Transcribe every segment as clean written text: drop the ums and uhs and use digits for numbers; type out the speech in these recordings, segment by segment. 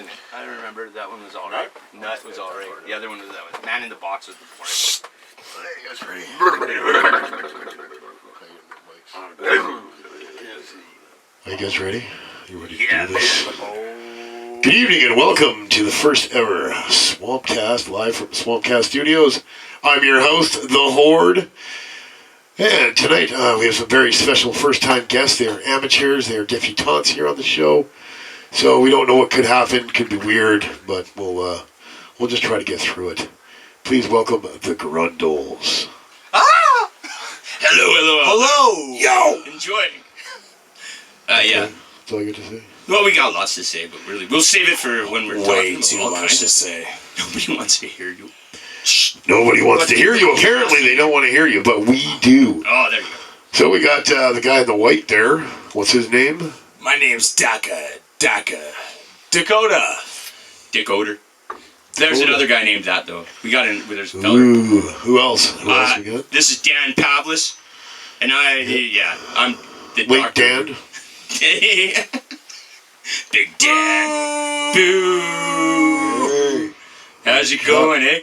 I remember that one was alright. Nut was alright. The other one was Man in the Box was the boring one. Hey, you guys ready? Are you guys ready? You ready to do this? Good evening and welcome to the first ever Swampcast, live from Swampcast Studios. I'm your host, The Horde. And tonight we have some very special first-time guests. They are amateurs. They are debutantes here on the show. So we don't know what could happen. Could be weird, but we'll just try to get through it. Please welcome the Grundles. Ah! Hello. Yo! Enjoying. Yeah. That's all I get to say. Well, we got lots to say, but really, we'll save it for when we're Way talking too about all much kinds to of- say. Nobody wants to hear you. Nobody wants to hear you. Apparently, they don't want to hear you, but we do. Oh, there you go. So we got the guy in the white there. What's his name? My name's Dakota. Dick Oder. There's another guy named that, though. We got in, there's a fella. Ooh, who else? Who else we got? This is Dan Pavlis. And I'm the Wait, doctor. Dan? Big Dan. Boo. How's it going, eh?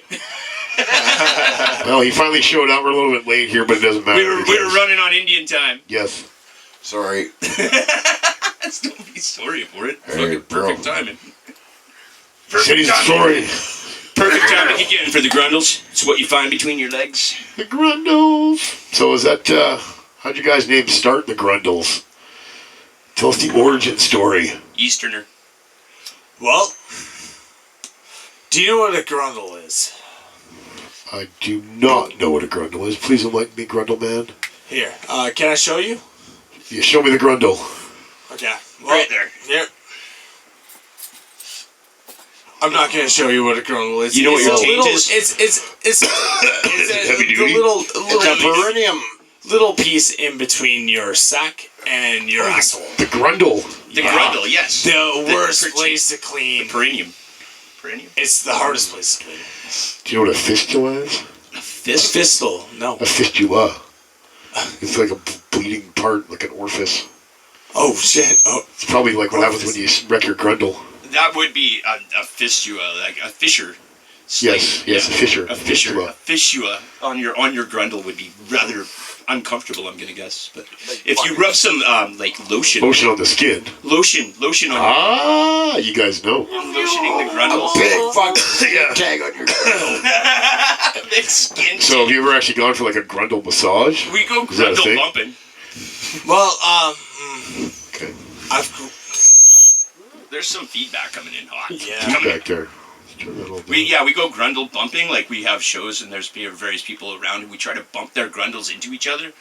Well, he finally showed up. We're a little bit late here, but it doesn't matter. We were running on Indian time. Yes. Sorry. Don't be sorry for it. Hey, Fucking perfect timing. City's sorry. Perfect time to kick in for the Grundles. It's what you find between your legs. The Grundles. So is that, how'd you guys' name start, the Grundles? Tell us the origin story. Easterner. Well, do you know what a Grundle is? I do not know what a Grundle is. Please enlighten me, Grundle man. Here, can I show you? Yeah, show me the Grundle. Okay. Well, Right there. Here. I'm not gonna show you what a Grundle is. You know what It's your a taint little, is? It's Heavy the duty? little piece in between your sack and your asshole. The Grundle. The Grundle, yes. The worst per- place to clean. Perineum. Perineum. It's the hardest place to clean. Do you know what a fistula is? A fist. Fistle. No. A fistula. It's like a bleeding part, like an orifice. Oh shit. Oh. It's probably like what happens when you wreck your Grundle. That would be a fistula, like a fissure. Yes, a fissure. A fissure. Fistula. A fissure on your Grundle would be rather uncomfortable, I'm gonna guess. But if you rub some like lotion Lotion on the skin. lotion on Ah, you guys know. lotioning the Grundle. Big Yeah. tag on your Big skin. So have you ever actually gone for like a Grundle massage? We go Is that a Grundle thing? bumping. Well, Okay. There's some feedback coming in hot. Yeah. Coming in. Back there. Let's turn that a little bit. We go Grundle bumping, like we have shows and there's various people around and we try to bump their Grundles into each other.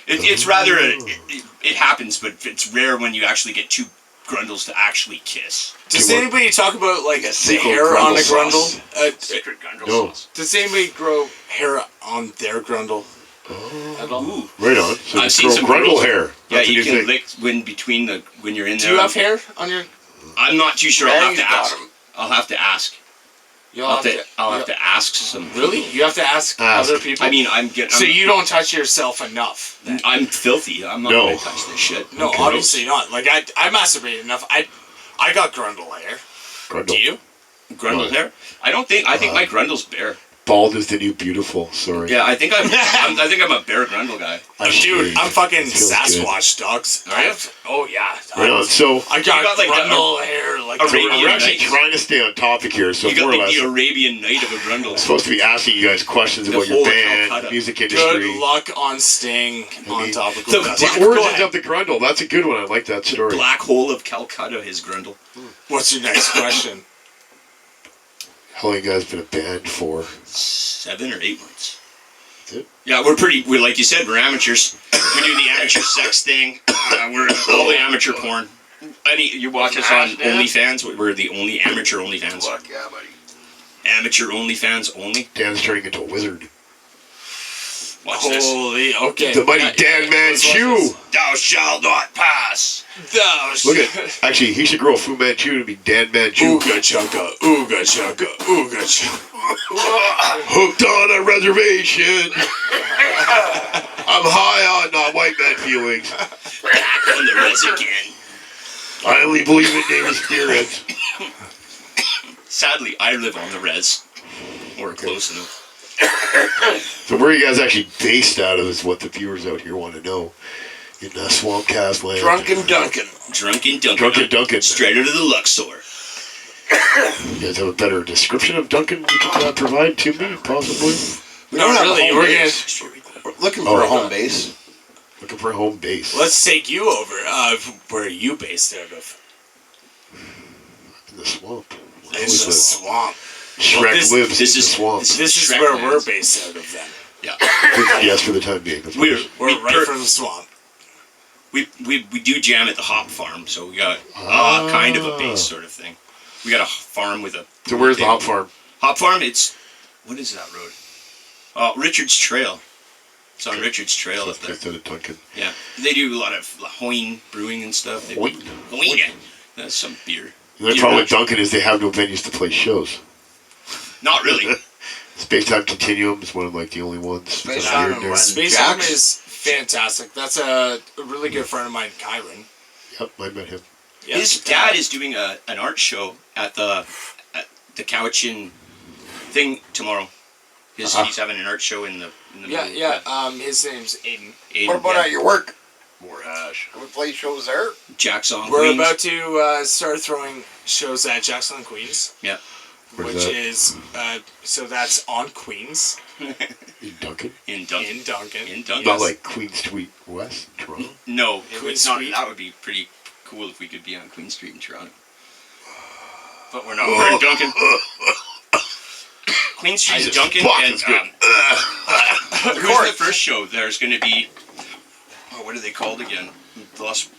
It's rather, it happens, but it's rare when you actually get two Grundles to actually kiss. does anybody talk about like the Secret hair Grundle on a sauce. Grundle? Secret Grundle No. sauce. Does anybody grow hair on their Grundle? At all? Ooh. Right on. So I've you seen grow some Grundle girls- hair. Yeah, That's a you new can thing. lick when you're in Do there. you have hair on your? I'm not too sure. I'll have to Daddy's got ask. 'em. I'll have to ask. You'll I'll have to ask some. Really? You have to ask other people. I mean, I'm getting. so you don't touch yourself enough. Then. I'm filthy. I'm not No. gonna touch this shit. No, Okay. obviously not. Like I masturbate enough. I got Grundle hair. Grundle. Do you? Grundle hair? I don't think. I think my Grundle's bare. Bald is the new beautiful. Sorry. Yeah, I think I'm a bare Grundle guy. Dude, I'm fucking It feels good. Sasquatch, dogs. Are you? Oh yeah. Right on. So I got, You got, like, Grundle hair like Arabian we're actually Nights. trying to stay on topic here. So You got more or like less, the Arabian Night of a Grundle. supposed to be asking you guys questions The about your whole band, Calcutta. music industry. Good luck on staying on mean, top of the- Grundle. The Go origins ahead. of the Grundle. That's a good one. I like that story. Black hole of Calcutta, his Grundle. What's your next question? How long you guys been a band for? 7 or 8 months. That's it? Yeah, we're like you said, we're amateurs. We do the amateur sex thing. We're all the amateur porn. You watch us on OnlyFans. We're the only amateur OnlyFans. Yeah, buddy. Amateur OnlyFans only. Dan's turning into a wizard. Watch this. Holy, okay. The mighty Dan Manchu. Thou shalt not pass. Look at. Actually, he should grow a Fu Manchu to be Dan Manchu. Ooga chugga, ooga chugga, ooga chugga. Hooked on a reservation. I'm high on white man feelings. Back on the res again. I only believe in native spirits. Sadly, I live on the res, or close enough. So where are you guys actually based out of is what the viewers out here want to know. In Swampcast land. Drunken Duncan. Drunken Duncan. Drunken Duncan. Straight out of the Luxor. You guys have a better description of Duncan you can provide to me, possibly? We don't have really, a home we're base. We're looking for a home base. Looking for a home base. Let's take you over. Where are you based out of? In the swamp. In the swamp. Shrek Well, this- lives this in the is- swamp. this This is Shrek where lands. we're based out of then. Yeah. Yes, for the time being. That's what it is. We're right from the swamp. We do jam at the hop farm, so we got kind of a base sort of thing. We got a farm with a... So where's the hop farm? Hop farm, it's... What is that road? Richard's Trail. It's on Richard's Trail up there. Just out of Duncan. Yeah. They do a lot of Hoyne brewing and stuff. Hoyne? Hoyne. That's some beer. The problem with Duncan is they have no venues to play shows. Not really. Space-Time Continuum is one of like the only ones. Space-Time and West. Space Time Jack's. is fantastic. That's a really good friend of mine, Kyron. Yep, I met him. Yeah. His dad is doing an art show at the Cowichan thing tomorrow. He's having an art show in the Yeah. His name's Aiden. What about at your work? More hash. Can we play shows there? Jackson We're Queens. about to start throwing shows at Jackson Queens. Yeah. Where's which that? is so that's on Queens In Duncan? in Duncan. in Duncan. In Duncan. Not like Queen Street West, Toronto. No, Queen it's not. Street. That would be pretty cool if we could be on Queen Street in Toronto. But we're not. We're in Duncan. Queen Street, Jesus, Duncan, fuck, and that's good. who's the first show? There's going to be. Oh, what are they called again? Los.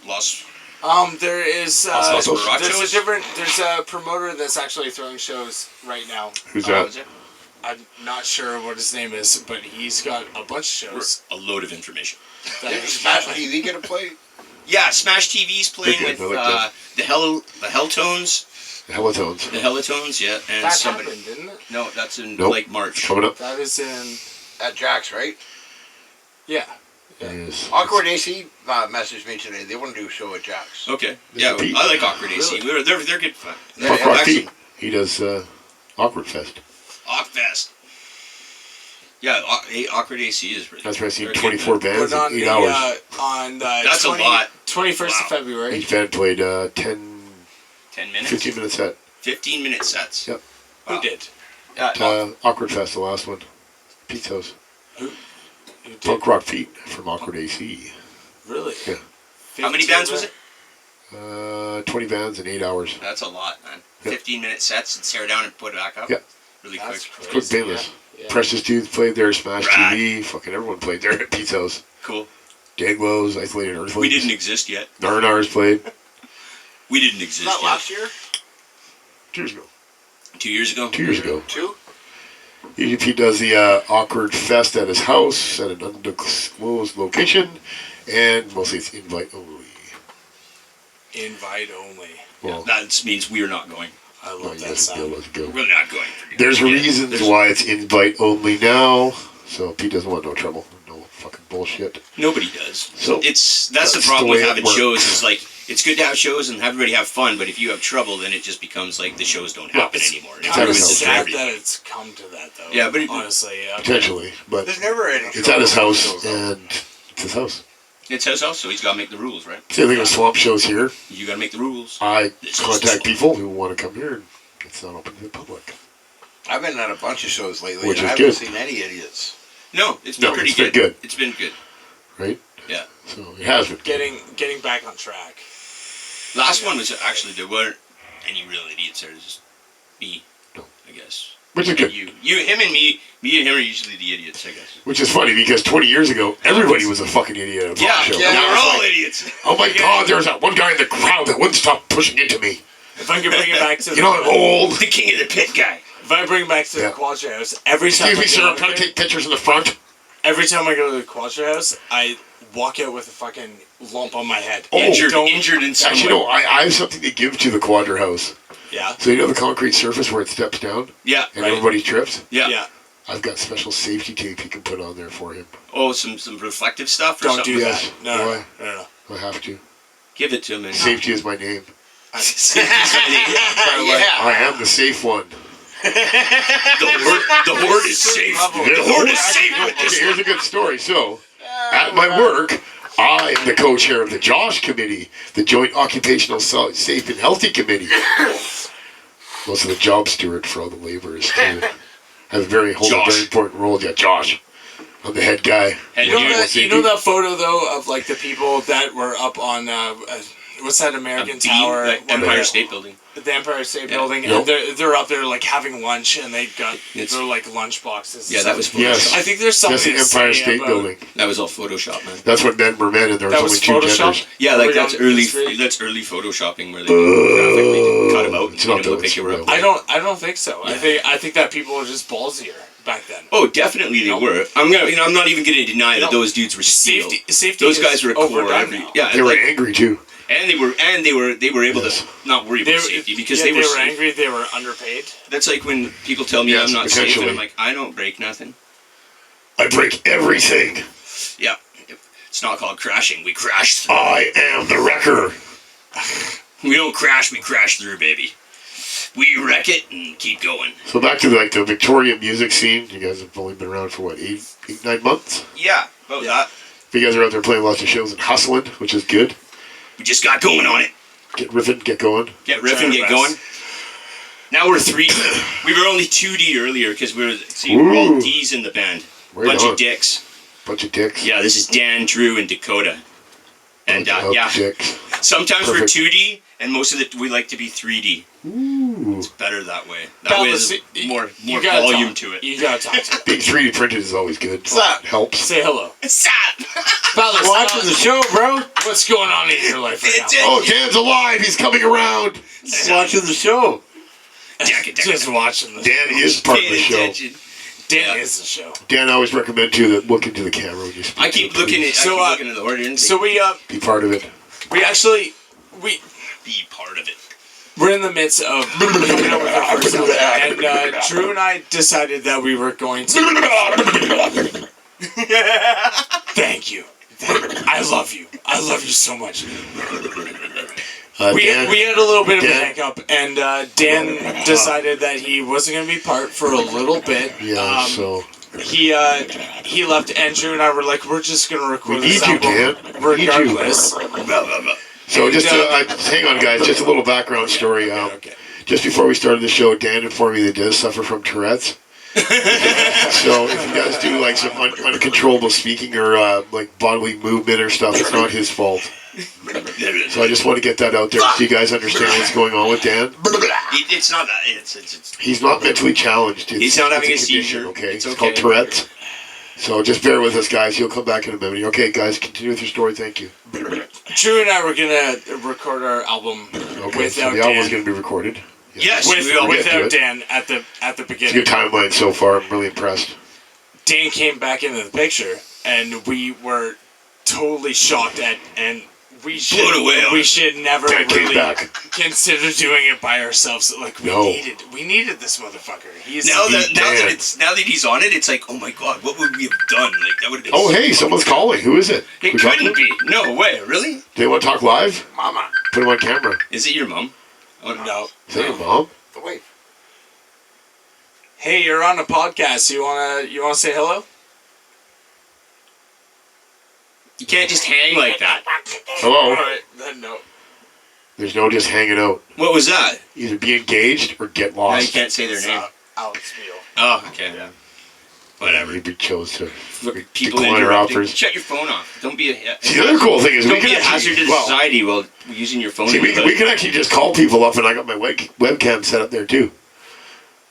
There is Los there's a promoter that's actually throwing shows right now. Who's Oh, that? is it? I'm not sure what his name is, but he's got a bunch of shows. A load of information. that Is he's Smash got. TV gonna play? Yeah, Smash TV's playing They're with good, I like the Helltones. Helitones. The Hellatones, yeah, and That somebody. happened, didn't it? No, that's in Nope. like March. Coming up. That is in At Jack's, right? yeah. Yes. Awkward AC messaged me today. They want to do a show at Jack's. Okay, This yeah, is Pete. I like Awkward AC. Really? They're good fun. Yeah, Fuck yeah, Rock actually- Pete. He does Awkward Fest. Awkfest. Yeah, Awkward AC is really. That's where I seen they're good, 24 man. bands But in on 8 the hours. on the That's a lot. 21st Wow. of February. Each band played 10, 10 minutes. 15-minute set. 15-minute sets. Yep. Wow. Who did? Awkward Fest, the last one. Pete's house. Who did? Punk Rock Pete from Awkward AC. Really? Yeah. How many bands was it? 20 bands in 8 hours. That's a lot, man. Yeah. 15-minute sets and tear down and put it back up. Yeah. Really That's quick. crazy. Quick Bayless. Yeah. Precious Dudes played there. Smash Rad. TV. Fucking everyone played there at Pete's house. Cool. Daglows, Isolated Earthlings. We didn't exist yet. Narnars played. We didn't Is exist that yet. last year? 2 years ago. 2 years ago? 2 years ago. 2? Pete does the Awkward Fest at his house at an undisclosed location, and mostly it's invite only. Invite only. Well, That means we're not going. I no, love that yes, sound. let's go. We're not going. There's Yeah, reasons there's- why it's invite only now, so Pete doesn't want no trouble, no fucking bullshit. Nobody does. So, that's the that's problem the with way it having works. shows. Is like it's good to have shows and have everybody have fun, but if you have trouble, then it just becomes like the shows don't happen anymore. it's It Kind of at his ruins house. it for sad everybody. that it's come to that though. Yeah, but it- honestly, Potentially, but There's never any. it's at his house, shows, though. and it's his house. It's his house, so he's got to make the rules, right? Same thing with swamp shows here. You got to make the rules. I This is contact the people who want to come here, and it's not open to the public. I've been at a bunch of shows lately, Which and I is haven't good. seen any idiots. No, it's been No, pretty it's been good. good. It's been good. Right? Yeah. So it has been. getting back on track. Last one was actually there weren't any real idiots there. Just me, No. I guess. Which is And good. him and me and him are usually the idiots, I guess. Which is funny because 20 years ago, everybody was a fucking idiot at a punk show. yeah, Now we're it's all like, idiots. oh my god, there was that one guy in the crowd that wouldn't stop pushing into me. If I can bring it back to You know, I'm old. The king of the pit guy. if I bring it back to Yeah. the Quadra House, every time Excuse me, I sir, go I'm trying to there- take pictures in the front. every time I go to the Quadra House, I walk out with a fucking lump on my head. Oh, Injured in some Actually, way. no, I have something to give to the Quadra House. Yeah. So you know the concrete surface where it steps down Yeah. and Right. everybody trips? Yeah. Yeah. I've got special safety tape you can put on there for him. Oh, some reflective stuff or Don't something. do Yes. that. No, Why? no. I have to. Give it to him. And Safety is my name. Safety's my name. I am the safe one. The horde is safe. The horde is safe with Okay, this here's one. a good story. So, at my work, I am the co-chair of the JOSH committee, the Joint Occupational Safe and Healthy Committee. Also the job steward for all the laborers too. Hold a very important role. Yeah, Josh. I'm the head guy. And You know that photo though of like the people that were up on what's that American Tower? Like Empire State Building. The Empire State Yeah. Building, Yep. and they're up there like having lunch, and they got It's- their like lunch boxes. Yeah, that was Photoshop. Yes. I think there's That's something the to Empire say State about- Building. That was all Photoshop, man. That's what men were men, and there was That only was two Photoshop? genders. Yeah, like Were you that's on early. Instagram? That's early photoshopping where they graphically cut them out and It's made not them look those, like they were up. no. I don't think so. Yeah. I think that people were just ballsier back then. Oh, definitely they No. were. I'm not even gonna deny that No. those dudes were steel. Safety. Those is guys were core. overdone now. Yeah, They were like, angry too. and they were able Yes. to not worry They about were, safety because yeah, they were safe. angry. They were underpaid. That's like when people tell me Yes, I'm not safe, and potentially. I'm like, I don't break nothing. I break everything. Yeah, it's not called crashing. We crash through. I am the wrecker. We don't crash. We crash through, baby. We wreck it and keep going. So back to like the Victorian music scene. You guys have only been around for what, 9 months? Yeah, about that. You guys are out there playing lots of shows and hustling, which is good. We just got going on it. Get riffing, get going. Get riffing, get going. Now we're 3D. We were only 2D earlier because we're all Ooh. D's in the band. Right Bunch on. of dicks. Bunch of dicks. Yeah, this is Dan, Drew, and Dakota. And Bunch of yeah, dicks. sometimes Perfect. we're 2D, and most of it we like to be 3D. Ooh. Better that way. That way there's more You gotta volume talk. to it. You gotta talk to them. Being 3D printed is always good. What's up? Helps. Say hello. Stop! Fellas, Watching the show, bro. what's going on in your life right now? Oh, Dan's alive. He's coming around. Watching the show. Just watching this. Dan is part of the Paying show. attention. Dan Yeah. is the show. Dan, I always recommend too that look into the camera when you speak. I keep to it, looking please. at. So, I keep looking at the order. So Be part of it. we actually be part of it. we're in the midst of coming out with our first album, and Drew and I decided that we were going to. Thank you. I love you. I love you so much. We Dan, had a little bit of a Dan. hiccup, and Dan decided that he wasn't going to be part for a little bit. yeah, so He left, and Drew and I were like, we're just going to record We this need you, album Dan. We need you. regardless. so just hang on, guys. Just a little background story. Okay. Just before we started the show, Dan informed me that he does suffer from Tourette's. So if you guys do like some uncontrollable speaking or like bodily movement or stuff, it's not his fault. So I just want to get that out there so you guys understand what's going on with Dan. It's not that. It's He's not mentally challenged. He's not having it's a condition, seizure. Okay, It's it's okay. called Tourette's. So just bear with us, guys. He'll come back in a minute. Okay, guys, continue with your story. Thank you. Drew and I were going to record our album Okay, so without the album's Dan. going to be recorded. yes. With, we all get to without it. Dan at the It's a beginning. good timeline so far. I'm really impressed. Dan came back into the picture, and we were totally shocked at, and we should Blown away on we it. should never Dan came really back. consider doing it by ourselves. Like No. we needed this motherfucker. He's Now that Dan. now that he's on it, it's like, oh my god, what would we have done? Like that would have been. Oh, so hey, someone's calling. Who is it? It We talking couldn't to? be. No way. Really? Do they want to talk live? Mama. Put him on camera. Is it your mom? Oh no. Is that your mom? The wife. Hey, you're on a podcast. You wanna say hello? You can't just hang like that. Hello? All right, then no. There's no just hanging out. What was that? Either be engaged or get Now you lost. can't say their name. Alex Beal. Oh, okay. Yeah. Whatever. We chose to People decline our interrupting. offers. Shut your phone off. Don't be a. See, the other cool thing is we Don't can be a hazard to actually, well, society while using your phone. see, in the we hood. can actually just call people up, and I got my webcam set up there too.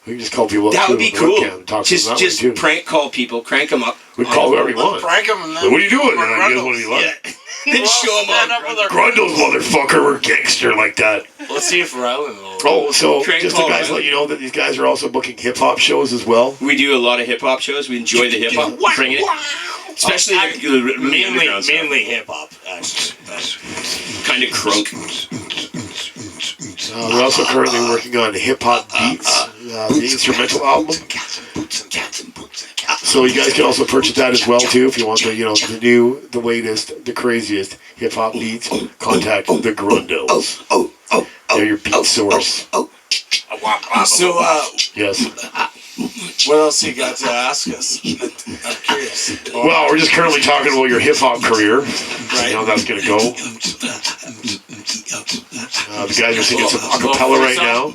We can just call people up. That too would be with the cool. webcam and talk to them that Just way, too. prank call people, crank them up. We call whoever you want. Prank him and then. Like, what are you doing? We're You guys want to be Grundles. like Yeah. Then show them Stand up with all. our Grundles, motherfucker? We're gangster like that. Let's see if Rylan will. Oh, so Crank just to call, guys right? let you know that these guys are also booking hip hop shows as well. We do a lot of hip hop shows. We enjoy the hip hop. Bring it, especially the Mainly hip hop, actually. kind of crunk. We're also currently working on hip hop beats, the instrumental album. So you guys can also purchase that as well too if you want the new, the latest, the craziest hip hop beats. Contact the Grundles. They're your beat source. So, Yes. what else you got to ask us? I'm curious. Well, we're just currently talking about your hip hop career. Right. You know how that's gonna go. The guys are singing some acapella right now.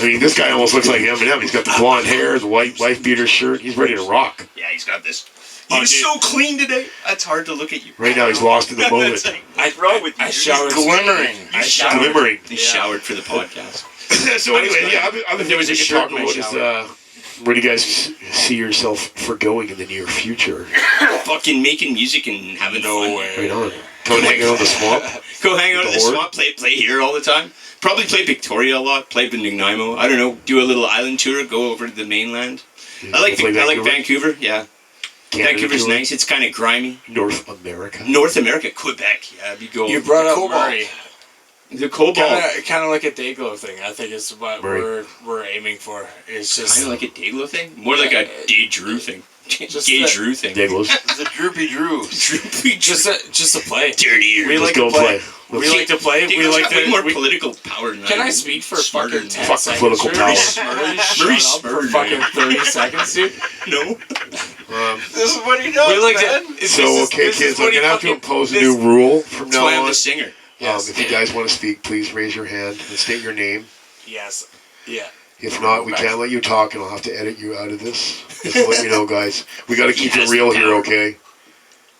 I mean, this guy almost looks like Eminem. He's got the blonde hair, the white wife beater shirt. He's ready to rock. Yeah, he's got this. He was so clean today. That's hard to look at you. Right now, he's lost in the moment. That's like, what's wrong with you? I showered. Glimmering. You showered. Glimmering. He showered for the podcast. So anyway, yeah, other There was things a we shirt can in talk my about shower. is where do you guys see yourself for going in the near future? Fucking making music and having fun. Right on. Going hang out in the swamp. Go hang out The at the Horde? swamp, play here all the time. Probably play Victoria a lot, play Nanaimo. I don't know, do a little island tour, go over to the mainland. I like Vancouver, yeah. Canada Vancouver's tour? nice, it's kind of grimy. North America. North America, Quebec, yeah, be going. You brought up Cobalt. Murray. The Cobalt. Kind of like a Dayglow thing. I think is what Murray. we're aiming for. It's just Kind of like a Dayglow thing? More like a Day Drew thing. Just Gay the- Drew thing. Dayglows. The Droopy Drews. Droopy just a play. dirty. We Let's like go to play. play. We like to play. We Dayglows like got way to. more we- political power than Can I I do. speak for Smarter fucking than 10 Fuck seconds? political Murray, power. Murray, Murray's shut up for smart, fucking man. 30 seconds, dude. No. This is what he does, We like man. to. So, okay, kids, I'm going to have to impose a new rule from That's now why I'm on. the singer. Yes. If you guys want to speak, please raise your hand and state your name. Yes. Yeah. If not, we can't let you talk, and I'll have to edit you out of this. Just to let you know, guys. We got to keep it Yes, real here, power. okay?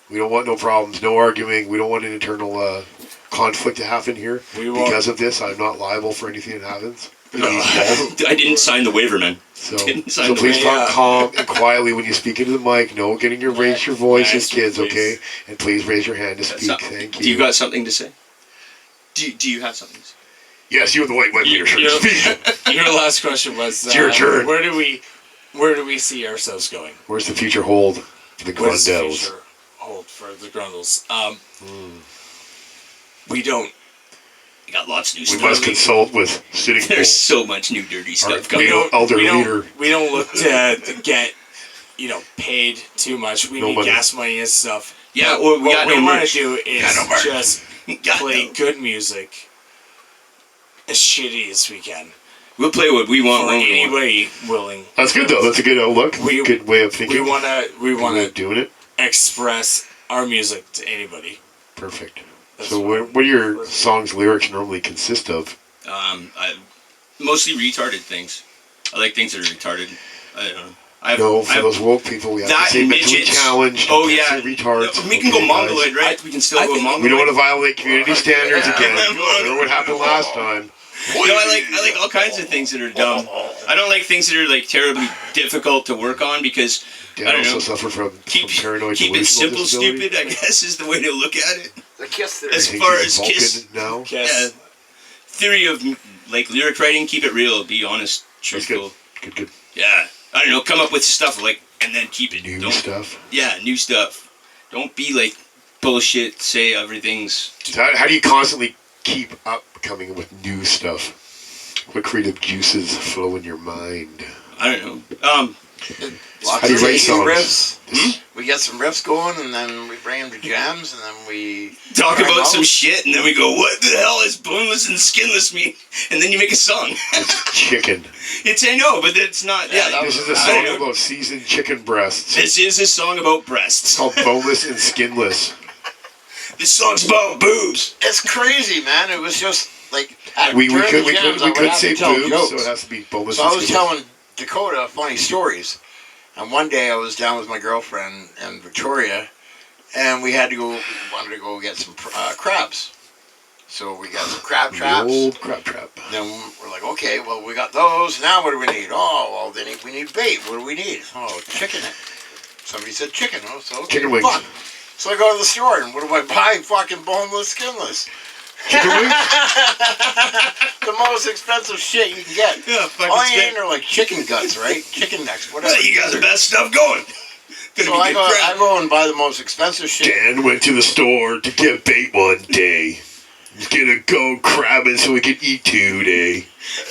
We don't want no problems, no arguing. We don't want an internal conflict to happen here. We won't. Because of this, I'm not liable for anything that happens. I didn't sign the waiver, man. So, Didn't sign so the please waiver. talk calm and quietly when you speak into the mic. No getting your raise your voices, Yes, kids, please. okay? And please raise your hand to That's speak. not- Thank you. Do you got something to say? Do you have something to say? Yes, you with the white beater shirt. You- Speak. Your last question was. It's your turn. Where do we see ourselves going? Where's the future hold for the What does the Grundles? future hold for the Grundles? We don't. You got lots of new We stuff. must consult with sitting There's bull. so much new dirty stuff We coming. don't- elder leader. We don't look to get, paid too much. We No need money. got money and stuff. Yeah, But or we what got we no want merch. to do is Got no merch. just Got play no- good music as shitty as we can We'll play what we want for when we want. anybody willing. That's good though. That's a good outlook. We- good way of thinking. We wanna Good way of doing it. express our music to anybody. Perfect. That's So what do your songs lyrics normally consist of? Mostly retarded things. I like things that are retarded. I don't know. No, for those woke people, we have that to say and mentally midgets. challenged. Oh we yeah, can't say retards. we can go Okay, mongoloid, guys? right? We can still I go think- mongoloid. We don't want to violate community standards again. Yeah. Remember what happened last time? No, I like all kinds of things that are dumb. I don't like things that are like terribly difficult to work on because Dan I don't also know. suffer from Keep paranoid it delusional simple, disability. stupid. I guess is the way to look at it. The kiss there. As I think far he's as a Vulcan Kiss- now. Yes. Yeah. Theory of like lyric writing, keep it real, be honest, That's truthful. Good. Yeah, I don't know. Come up with stuff like and then keep it. New Don't, stuff. Yeah, new stuff. Don't be like bullshit. Say everything's. So how do you constantly keep up coming with new stuff? What creative juices flow in your mind? I don't know. Lots How do you of write easy songs? riffs. We get some riffs going, and then we bring them to jams, and then we Talk try 'em about out. some shit, and then we go, "What the hell is boneless and skinless meat?" And then you make a song. Chicken. I know, but it's not. Yeah, Yeah, that This is a I song don't know. about seasoned chicken breasts. This is a song about breasts. It's called Boneless and Skinless. This song's about boobs. It's crazy, man. It was just like We during could the jams, I would could have say to tell boobs, jokes. so it has to be boneless So and I was skinless. telling Dakota funny stories, and one day I was down with my girlfriend in Victoria, and we had to go. We wanted to go get some crabs, so we got some crab The traps. old crab trap. Then we're like, okay, well we got those. Now what do we need? Oh, well then we need bait. What do we need? Oh, chicken. Somebody said chicken. Oh, so okay, Chicken wings. fun. So I go to the store, and what do I buy? Fucking boneless, skinless. Chicken wings? The most expensive shit you can get. Yeah, fucking All you spit. need are like chicken guts, right? Chicken necks, whatever. Well, you got the best stuff going. Gonna So be I good go, crap. I go and buy the most expensive shit. Dan went to the store to get bait one day. He's gonna go crabbing so he can eat today.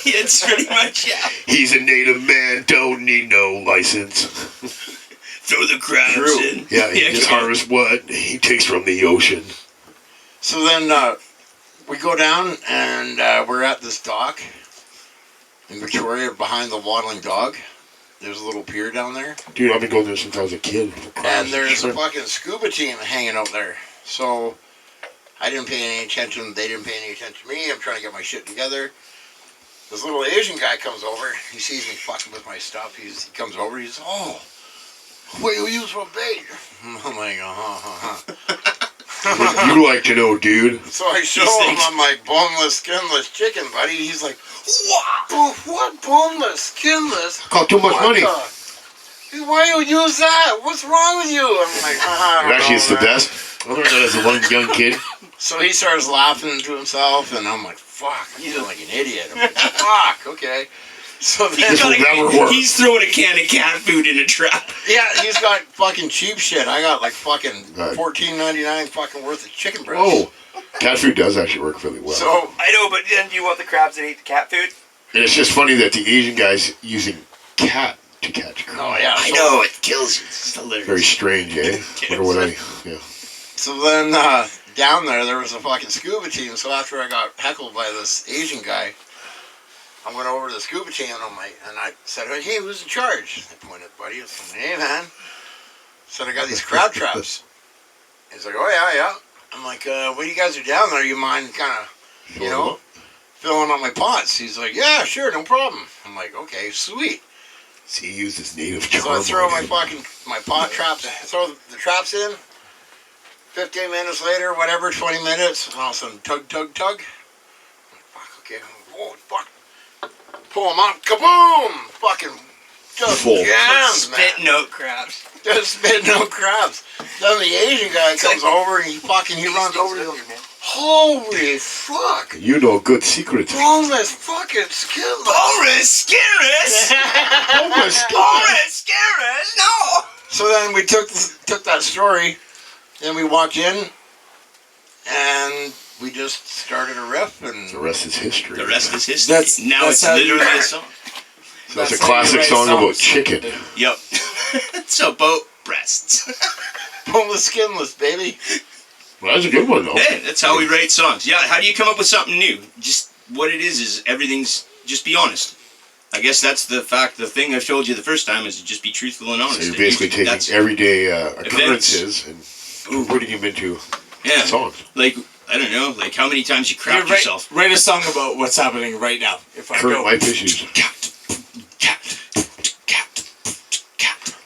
Yeah, it's pretty much, yeah. He's a native man, don't need no license. Throw the crabs True. in. Yeah, he just come on. harvests what he takes from the ocean. So then we go down and we're at this dock in Victoria behind the Waddling Dog. There's a little pier down there. Dude, I've been going there since I was a kid. And there's a fucking scuba team hanging out there. So I didn't pay any attention. They didn't pay any attention to me. I'm trying to get my shit together. This little Asian guy comes over. He sees me fucking with my stuff. He comes over. He says, "Oh, what you use for bait?" I'm like, You like to know, dude. So I show him on my boneless, skinless chicken, buddy. He's like, what boneless, skinless? Cost too much money. Why you use that? What's wrong with you? I'm like, Actually, it's the best. I learned that as a young kid. So he starts laughing to himself, and I'm like, fuck, you look like an idiot. I'm like, fuck, okay. So then he's throwing a can of cat food in a trap. Yeah, he's got fucking cheap shit. I got like fucking $14.99 fucking worth of chicken breast. Oh, cat food does actually work really well. So I know, but then you want the crabs that eat the cat food? And it's just funny that the Asian guy's using cat to catch crabs. Oh yeah, I know, it kills you. It's hilarious. Very strange, eh? Wonder what yeah. So then down there was a fucking scuba team. So after I got heckled by this Asian guy, I went over to the scuba team and I said, "Hey, who's in charge?" I pointed, buddy. I said, "Hey, man." Said, "I got these crab traps." He's like, "Oh yeah." I'm like, "When you guys are down there, you mind kind of, filling up my pots?" He's like, "Yeah, sure, no problem." I'm like, "Okay, sweet." See, he used his native charm. So I throw my pot traps, throw the traps in. 15 minutes later, whatever, 20 minutes, and all of a sudden, tug. I'm like, fuck, okay, whoa, fuck. Pull them up, kaboom! Fucking just Full. jams, man. Spit note crabs. Just spit no crabs. Then the Asian guy comes over and he runs over to them. Holy fuck! You know good secrets. Boneless fucking skinless. Boris, scarus! Boris, scarus! No! So then we took that story, and we walked in, and we just started a riff, and The rest is history. The rest is history. Now that's it's how literally you- a song. So it's a That's how you classic write song about songs. chicken. Yep. It's about breasts. boneless skinless, baby. Well, that's a good one, though. Hey, that's how we write songs. Yeah, how do you come up with something new? Just what it is everything's, just be honest. I guess that's the thing I've told you the first time is to just be truthful and honest. So you're basically And taking that's- everyday occurrences and Ooh. putting them into yeah, songs. like, I don't know, like how many times you crap yourself. Write a song about what's happening right now. If I Current go. life issues.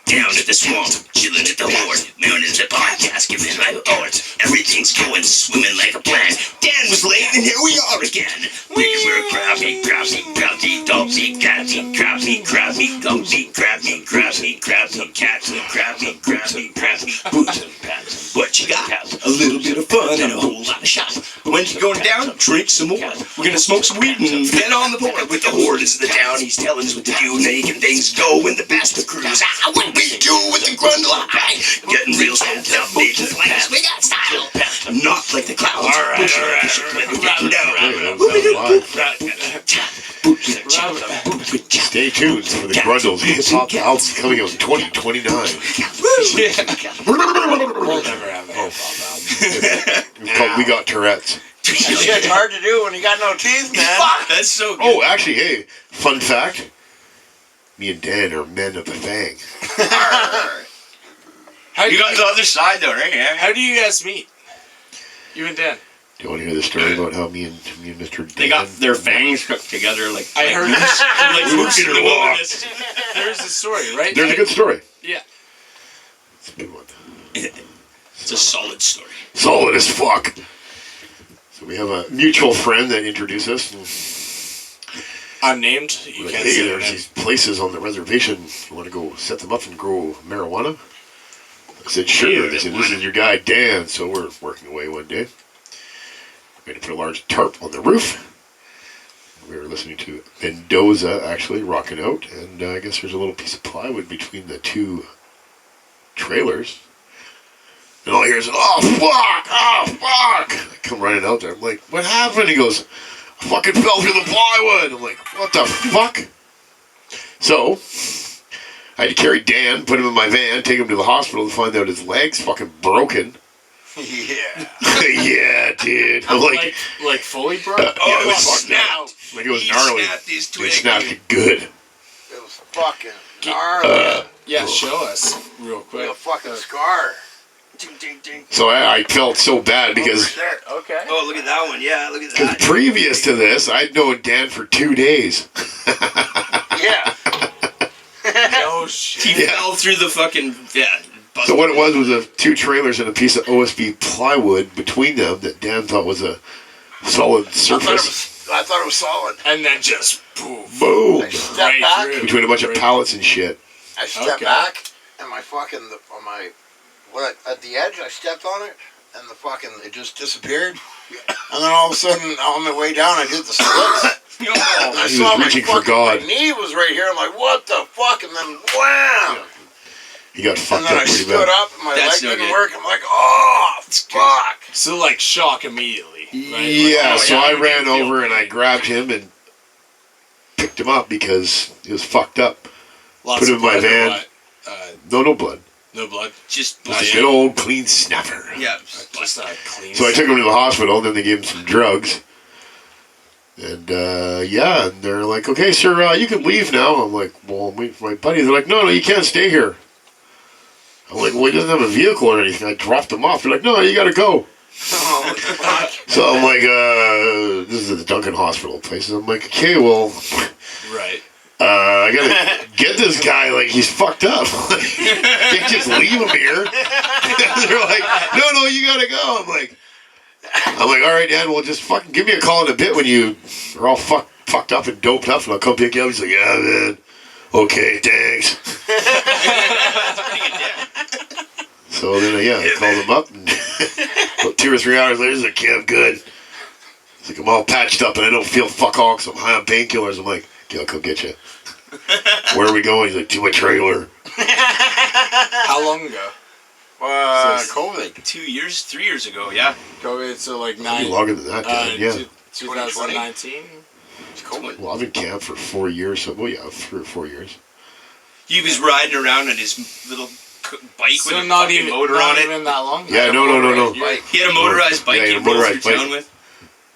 Down at the swamp, chilling at the horde. Mountains the podcast, giving my report. Everything's going swimming like a plan. Dan was late, and here we are again. We were crabby, crabby, crabby, dopsy, catty, crabby, crabby, dopsy, crabby, crabby, crabby, catty, crabby, crabby, crabby, boots and pants. What you got? A little bit of fun and a whole lot of shot. When you going down, drink some more. We're gonna smoke some weed and get on the board with the hordes of the town. He's telling us what to do, making things go in the best of crews. What we do with the Grundles, getting real smoked up, making flames. We got style, not like the clouds. All right. Stay tuned for the Grundles hip hop album coming out in 2029. We'll never have a hip hop album. It's called We Got Tourette's. That shit's hard to do when you got no teeth, man. Fuck, that's so good. Oh, actually, hey, fun fact. Me and Dan are men of the fang. How do You got the other side though, right? Yeah. How do you guys meet? You and Dan. Do you want to hear the story about how me and Mr. Dan... They got their fangs hooked together like I heard like moose in the wilderness. There's the story, right? There's a good story. Yeah. It's a good one. It's a solid story. Solid as fuck. So we have a mutual friend that introduced us. And Unnamed. You we're like, can't hey, say their there's name. these places on the reservation. You want to go set them up and grow marijuana? I said, sure. They said, this is your guy, Dan. So we're working away one day. We had to put a large tarp on the roof. We were listening to Mendoza, actually, rocking out. And I guess there's a little piece of plywood between the two trailers. And all I hear is, oh, fuck! Oh, fuck! I come running out there. I'm like, what happened? He goes, I fucking fell through the plywood. I'm like, what the fuck? So, I had to carry Dan, put him in my van, take him to the hospital to find out his leg's fucking broken. Yeah. Yeah, dude. Like fully broke. yeah, it was he fucked up. snapped. Like it was He gnarly. snapped his They twig. snapped it good. It was fucking gnarly. Yeah, show us real With quick. a fucking scar. Ding, ding, ding. So I felt so bad because There. Okay. Oh, look at that one. Yeah, look at because that. previous to this, I'd known Dan for 2 days. Yeah. No He shit. Yeah. fell through the fucking So what it was 2 trailers and a piece of OSB plywood between them that Dan thought was a solid surface. I thought it was solid. And then just poof. Boom! I stepped Right back. through. Between a bunch of pallets and shit. I stepped Okay. back, and my fucking at the edge, I stepped on it, and it just disappeared. And then all of a sudden, on my way down, I did the splits. And I He saw was reaching for God. My knee was right here. I'm like, what the fuck? And then wham! He got And fucked then up I pretty stood bad. up, and my That's leg no didn't good. work. I'm like, oh, fuck. So like shock immediately. Right? Yeah, Like, so oh, I you ran didn't feel over and I pain. grabbed him and picked him up because he was fucked up. Lots put him of in my blood or van. what? No blood. No blood. Just Just a good old clean snapper. yeah. Just clean. So I took him to the hospital, then they gave him some drugs. And, yeah, and they're like, okay, sir, you can leave now. I'm like, well, my buddies are like, no, you can't stay here. I'm like, well, he doesn't have a vehicle or anything. I dropped him off. They're like, no, you gotta go. Oh, fuck. So I'm like, this is at the Duncan Hospital place. And I'm like, okay, well, Right. I gotta get this guy, like, he's fucked up. Can't just leave him here. They're like, no, you gotta go. I'm like, all right, Dad, well, just fucking give me a call in a bit when you are all fucked up and doped up, and I'll come pick you up. He's like, yeah, man. Okay, thanks. So then, I called him up, and about 2 or 3 hours later, he's like, yeah, I'm good. He's like, I'm all patched up, and I don't feel fuck all because I'm high on painkillers. I'm like, okay, I'll come get you. Where are we going? He's like, to my trailer. How long ago? COVID. 2 years, 3 years ago, yeah. COVID, so like Maybe 9. longer than that, Dan, yeah. 2019. It's COVID. Well, I've been camp for 4 years, so, 3 or 4 years. He was riding around on his little bike So with a not fucking even motor not on it. even that long. Yeah, no. Bike. He had a motorized bike Yeah, he a rolled through motorized bike. town with.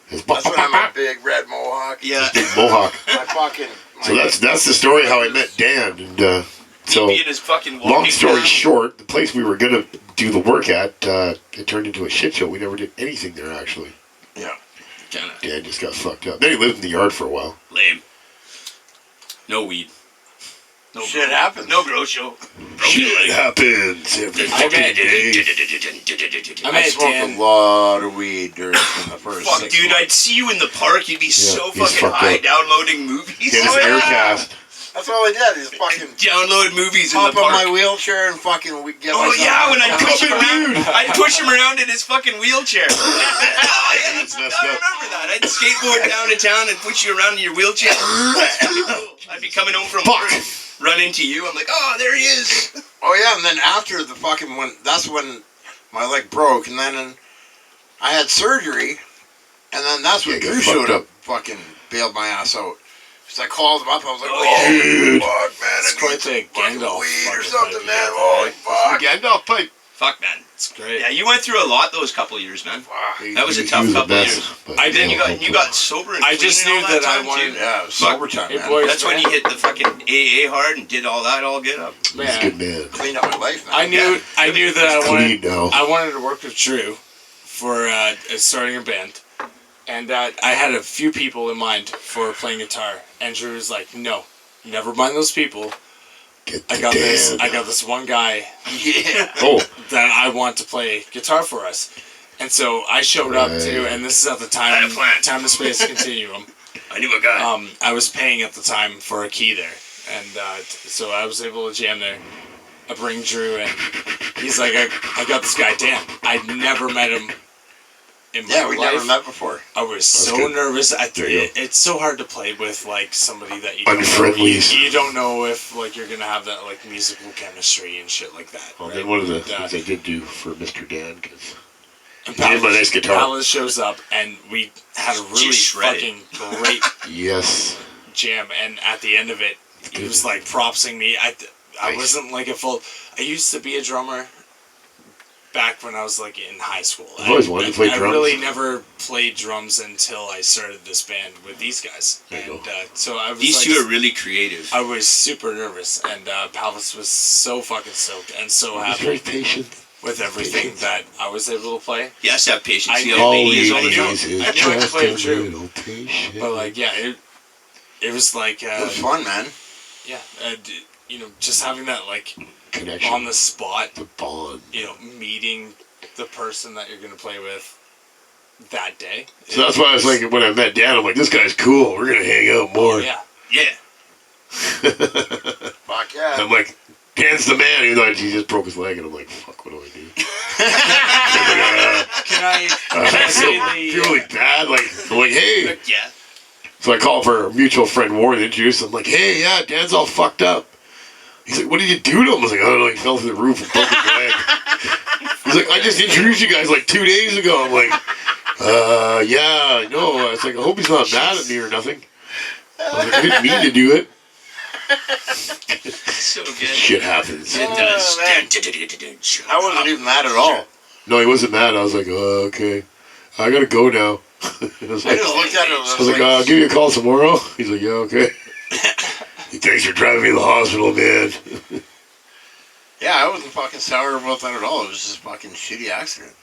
His That's when I'm a big red mohawk. Yeah. big mohawk. My fucking. So that's the story how I met Dan. And so, He and his fucking walking long story down. short, the place we were gonna do the work at, it turned into a shit show. We never did anything there actually. Kinda Dan just got fucked up. Then he lived in the yard for a while. lame. No weed. No Shit grow- happens. No grow show. Shit happens every fucking day. I I met smoked Dan. a lot of weed during the first Fuck, 6 dude, months. I'd see you in the park. You'd be so he's fucking fucked high up. downloading movies. Get his Oh, yeah. aircast. That's all I did. Is fucking Download movies in hop the on park. my wheelchair and fucking get Oh myself. yeah, when I'd down. push him around, I'd push him around in his fucking wheelchair. Oh, yeah, That's messed I up. remember that. I'd skateboard down to town and push you around in your wheelchair. That's pretty cool. I'd be coming home from Fuck. work, run into you. I'm like, oh, there he is. Oh yeah, and then after the fucking that's when my leg broke, and then I had surgery, and then that's when Yeah, got Drew fucked showed up. up, fucking bailed my ass out. So I called him up. I was like, Oh, "Oh, yeah. fuck, man, It's I quite need some the fucking Gandalf weed or fucking something, type man. you Oh, fuck, Gandalf pipe. Fuck, man. It's great. Yeah, you went through a lot those couple years, man. fuck." That was a He tough was couple mess, years. but I Then yeah, you got sober and I clean just and all knew that I time, wanted- too. Yeah, it was sober time, Hey, man. boys. That's when you hit the fucking AA hard and did all that all get up. he's a Man, good man. Cleaned up my life, man. I knew that I wanted. Clean now. I wanted to work with Drew for starting a band, and I had a few people in mind for playing guitar. And Drew was like, "No, never mind those people. Get I the got this. Dan. I got this one guy Yeah. Oh, that I want to play guitar for us." And so I showed up too, Right. and this is at the I had a plan. time to space continuum. I knew a guy. I was paying at the time for a key there, and so I was able to jam there. I bring Drew, and he's like, I got this guy Dan. I'd never met him in my Yeah, we life. never met before. I was That's so good. nervous. There you go. It's so hard to play with like somebody that you don't know. Unfriendlies. You don't know if like you're gonna have that like musical chemistry and shit like that. well, right? then one of the And, things I did do for Mr. Dan, because and he had my nice guitar. Palace shows up, and we had a really Just shredded. fucking great Yes. jam. And at the end of it, he was like propsing me. I Nice. wasn't like a full. I used to be a drummer back when I was like in high school. I've always wanted to play I drums. really never played drums until I started this band with these guys. There you And go. so I was These like, two are really creative. I was super nervous, and Palvis was so fucking stoked and so He's very happy patient. with everything that I was able to play. He has to have patience. I See know. how All lady he is all the knew. time. needs is I knew I could just play a it true. little patience. But like, yeah, it was like, It was fun, man. yeah, you know, just having that like Connection. on the spot, The bond. you know, meeting the person that you're gonna play with that day. So that's why I was like, when I met Dan, I'm like, this guy's cool. We're going to hang out more. Oh, yeah. Yeah. Fuck yeah. I'm like, Dan's the man. He thought he just broke his leg. And I'm like, fuck, what do I do? Can I I say feel really bad. Like, I'm like, hey. Yeah. So I call for a mutual friend, Warren, to introduce him. I'm like, hey, yeah, Dan's all fucked up. He's like, what did you do to him? I was like, I don't know. He fell through the roof and broke his leg. He's like, I just introduced you guys like 2 days ago. I'm like, yeah, I know. It's like, I hope he's not mad at me or nothing. I was like, I didn't mean to do it. So good. Shit happens. It does. man. I wasn't even mad at all. No, he wasn't mad. I was like, oh, okay. I gotta go now. I was I like, just looked at him and I was like, I'll give you a call tomorrow. He's like, yeah, okay. Thanks for driving me to the hospital, man. yeah, I wasn't fucking sour about that at all. It was just a fucking shitty accident.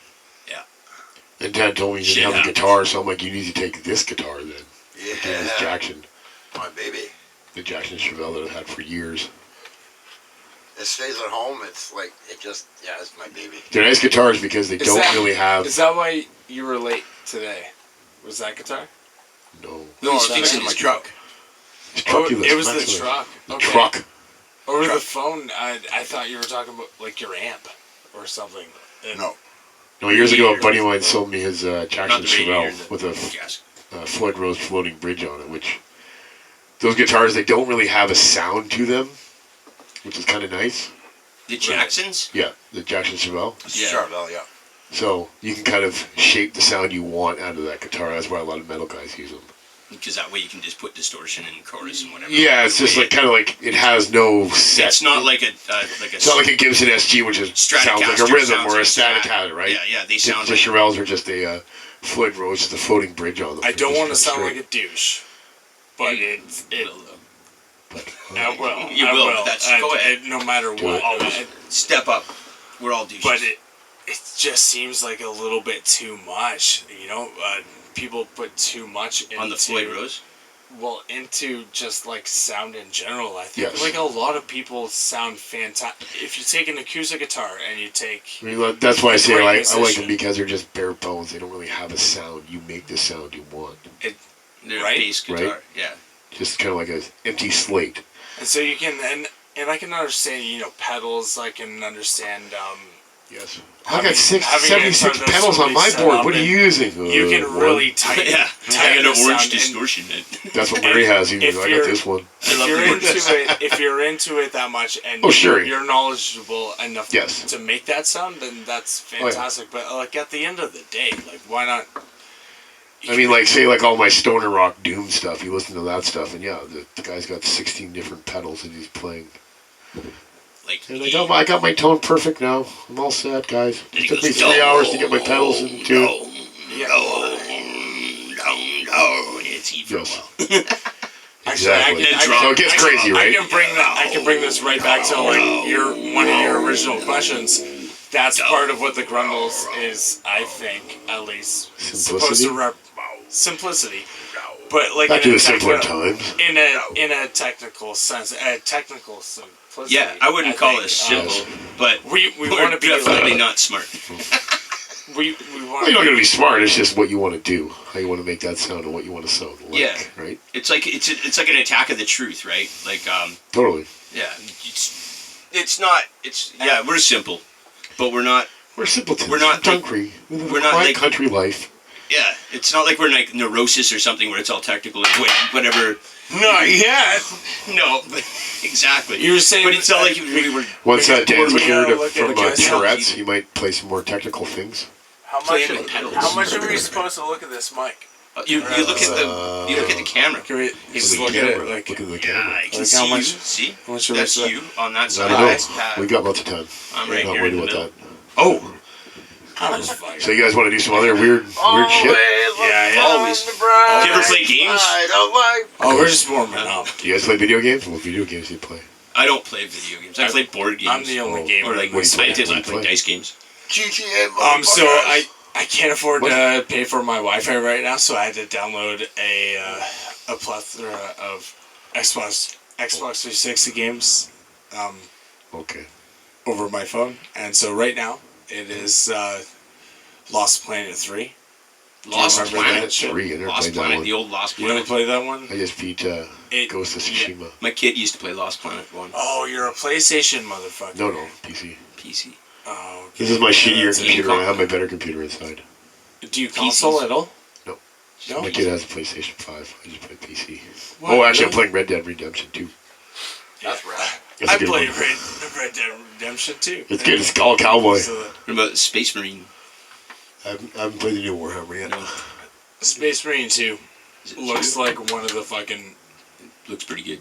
And Dad told me he Shit didn't have a happens. guitar, so I'm like, you need to take this guitar then. Yeah. This Jackson. My baby. The Jackson Chevelle that I've had for years. It stays at home. It's like, it just, yeah, it's my baby. They're nice guitars because they Is don't that- really have... Is that why you were late today? Was that guitar? No. No, He's I was fixing fixing my his truck. It's Oh, truculous, it was the actually. truck. The Okay. truck. Over Truck. the phone, I thought you were talking about like your amp or something. And No. No, years ago, a buddy of mine sold me his Not Jackson the radiator. Chevelle with a Yes. Floyd Rose floating bridge on it, which... Those guitars, they don't really have a sound to them, which is kind of nice. The Jacksons? Yeah, the Jackson Chevelle. Yeah. Charvel, yeah. So you can kind of shape the sound you want out of that guitar. That's why a lot of metal guys use them. Because that way you can just put distortion and chorus and whatever. Yeah, it's just like kind of like it has no set. It's not like a It's not like a Gibson SG, which is sounds like a Stratocaster rhythm sounds or a like Stratocaster, right? Yeah, they The sound like Chevelles are just a Floyd Rose, just a floating bridge on them. I don't want to Just sound straight. like a douche, but it I will. You I will, will. but that's- go ahead. No matter what. always step up. We're all douches. But it just seems like a little bit too much. You know, people put too much into, on the Floyd Rose. Well, into just like sound in general. I think Yes. like a lot of people sound fantastic. If you take an acoustic guitar and you take I mean, that's why I say Great I like them musician. because they're just bare bones. They don't really have a sound. You make the sound you want. They're Right? bass guitar. Right. Yeah. Just kind of like an empty slate. and so you can and I can understand, you know, pedals. I can understand. Yes. I Having- got having 76 it so pedals on my set board. up What are you and using? You can Warren? really tighten. Yeah. I tighten got the an orange sound and- distortion. That's what Mary has. Even If I got you're- this one. I If love you're the into orange. it, if you're into it that much, and Oh, sure. you're knowledgeable enough Yes. to make that sound, then that's Oh, yeah. fantastic. But like at the end of the day, like why not? I mean, like, say, like, all my stoner rock doom stuff. You listen to that stuff, and yeah, the guy's got 16 different pedals that he's playing. Like And I got my tone perfect now. I'm all set, guys. It took me 3 hours to get my pedals into it. Yeah. No. It's E for a Yes. while. Exactly. I can- So it gets crazy, right? I can bring this right back to like one of your original questions. That's part of what the Grundles is, I think, at least supposed to rep simplicity. But like Back to in a the simpler technical, times. in a technical sense, a technical simplicity. Yeah, I wouldn't call think. it simple, but We we're want to be definitely like, not smart. we want Well, you're not going to be smart. It's just what you want to do, how you want to make that sound, and what you want to sound like. Yeah. Right? It's like like an attack of the truth, right? Like Totally. yeah, it's not. Yeah, we're simple, but we're not. We're simpletons. We're not like- hungry. We live we're a not quiet like- country life. Yeah, it's not like we're like neurosis or something where it's all technical and whatever. not yet. No, but exactly. You were saying, but it's not like we were Once like, Dan's we cured gotta look at from the guys' Tourette's, he might play some more technical things. How much? Playing with pedals. How much are we supposed to look at this mic? you look at the camera. Can we just Look look at at the it? camera. Like, Look at the Yeah, camera. I can Like see how you. much- See, how much are we that's supposed- you on that I side. don't That's know. Pat. We got lots of time. I'm right Not here worried in the about middle. that. Oh, I was fucking. So you guys want to do some other weird shit? Yeah, always. Do Do you ever play games? Oh, we're just warming up. Do you guys play video games? What video games do you play? I don't play video games. I play board games. I'm the only gamer. Or like, What do you I play? did What not do you play play? dice games. GTA. So I can't afford to pay for my Wi-Fi right now, so I had to download a plethora of Xbox 360 games Okay. over my phone, and so right now it is Lost Planet 3. Lost remember Planet. that shit? 3. I never Lost played that Planet. one. The old Lost You never Planet. played that one? I just beat It- Ghost of Tsushima. My kid used to play Lost Planet 1. Oh, you're a PlayStation motherfucker. No, PC. PC. Oh, okay. This is my shittier That's it. computer. I have my better computer inside. Do you console at all? No. No? My kid has a PlayStation 5. I just play PC. What, Oh, actually, I'm really? playing Red Dead Redemption 2. That's rad. That's a I good played one. Red Dead Redemption too. It's good. It's all cowboy. So, What about Space Marine? I haven't played the new Warhammer yet. No. Space Marine 2 Is it looks two? like one of the fucking Looks pretty good.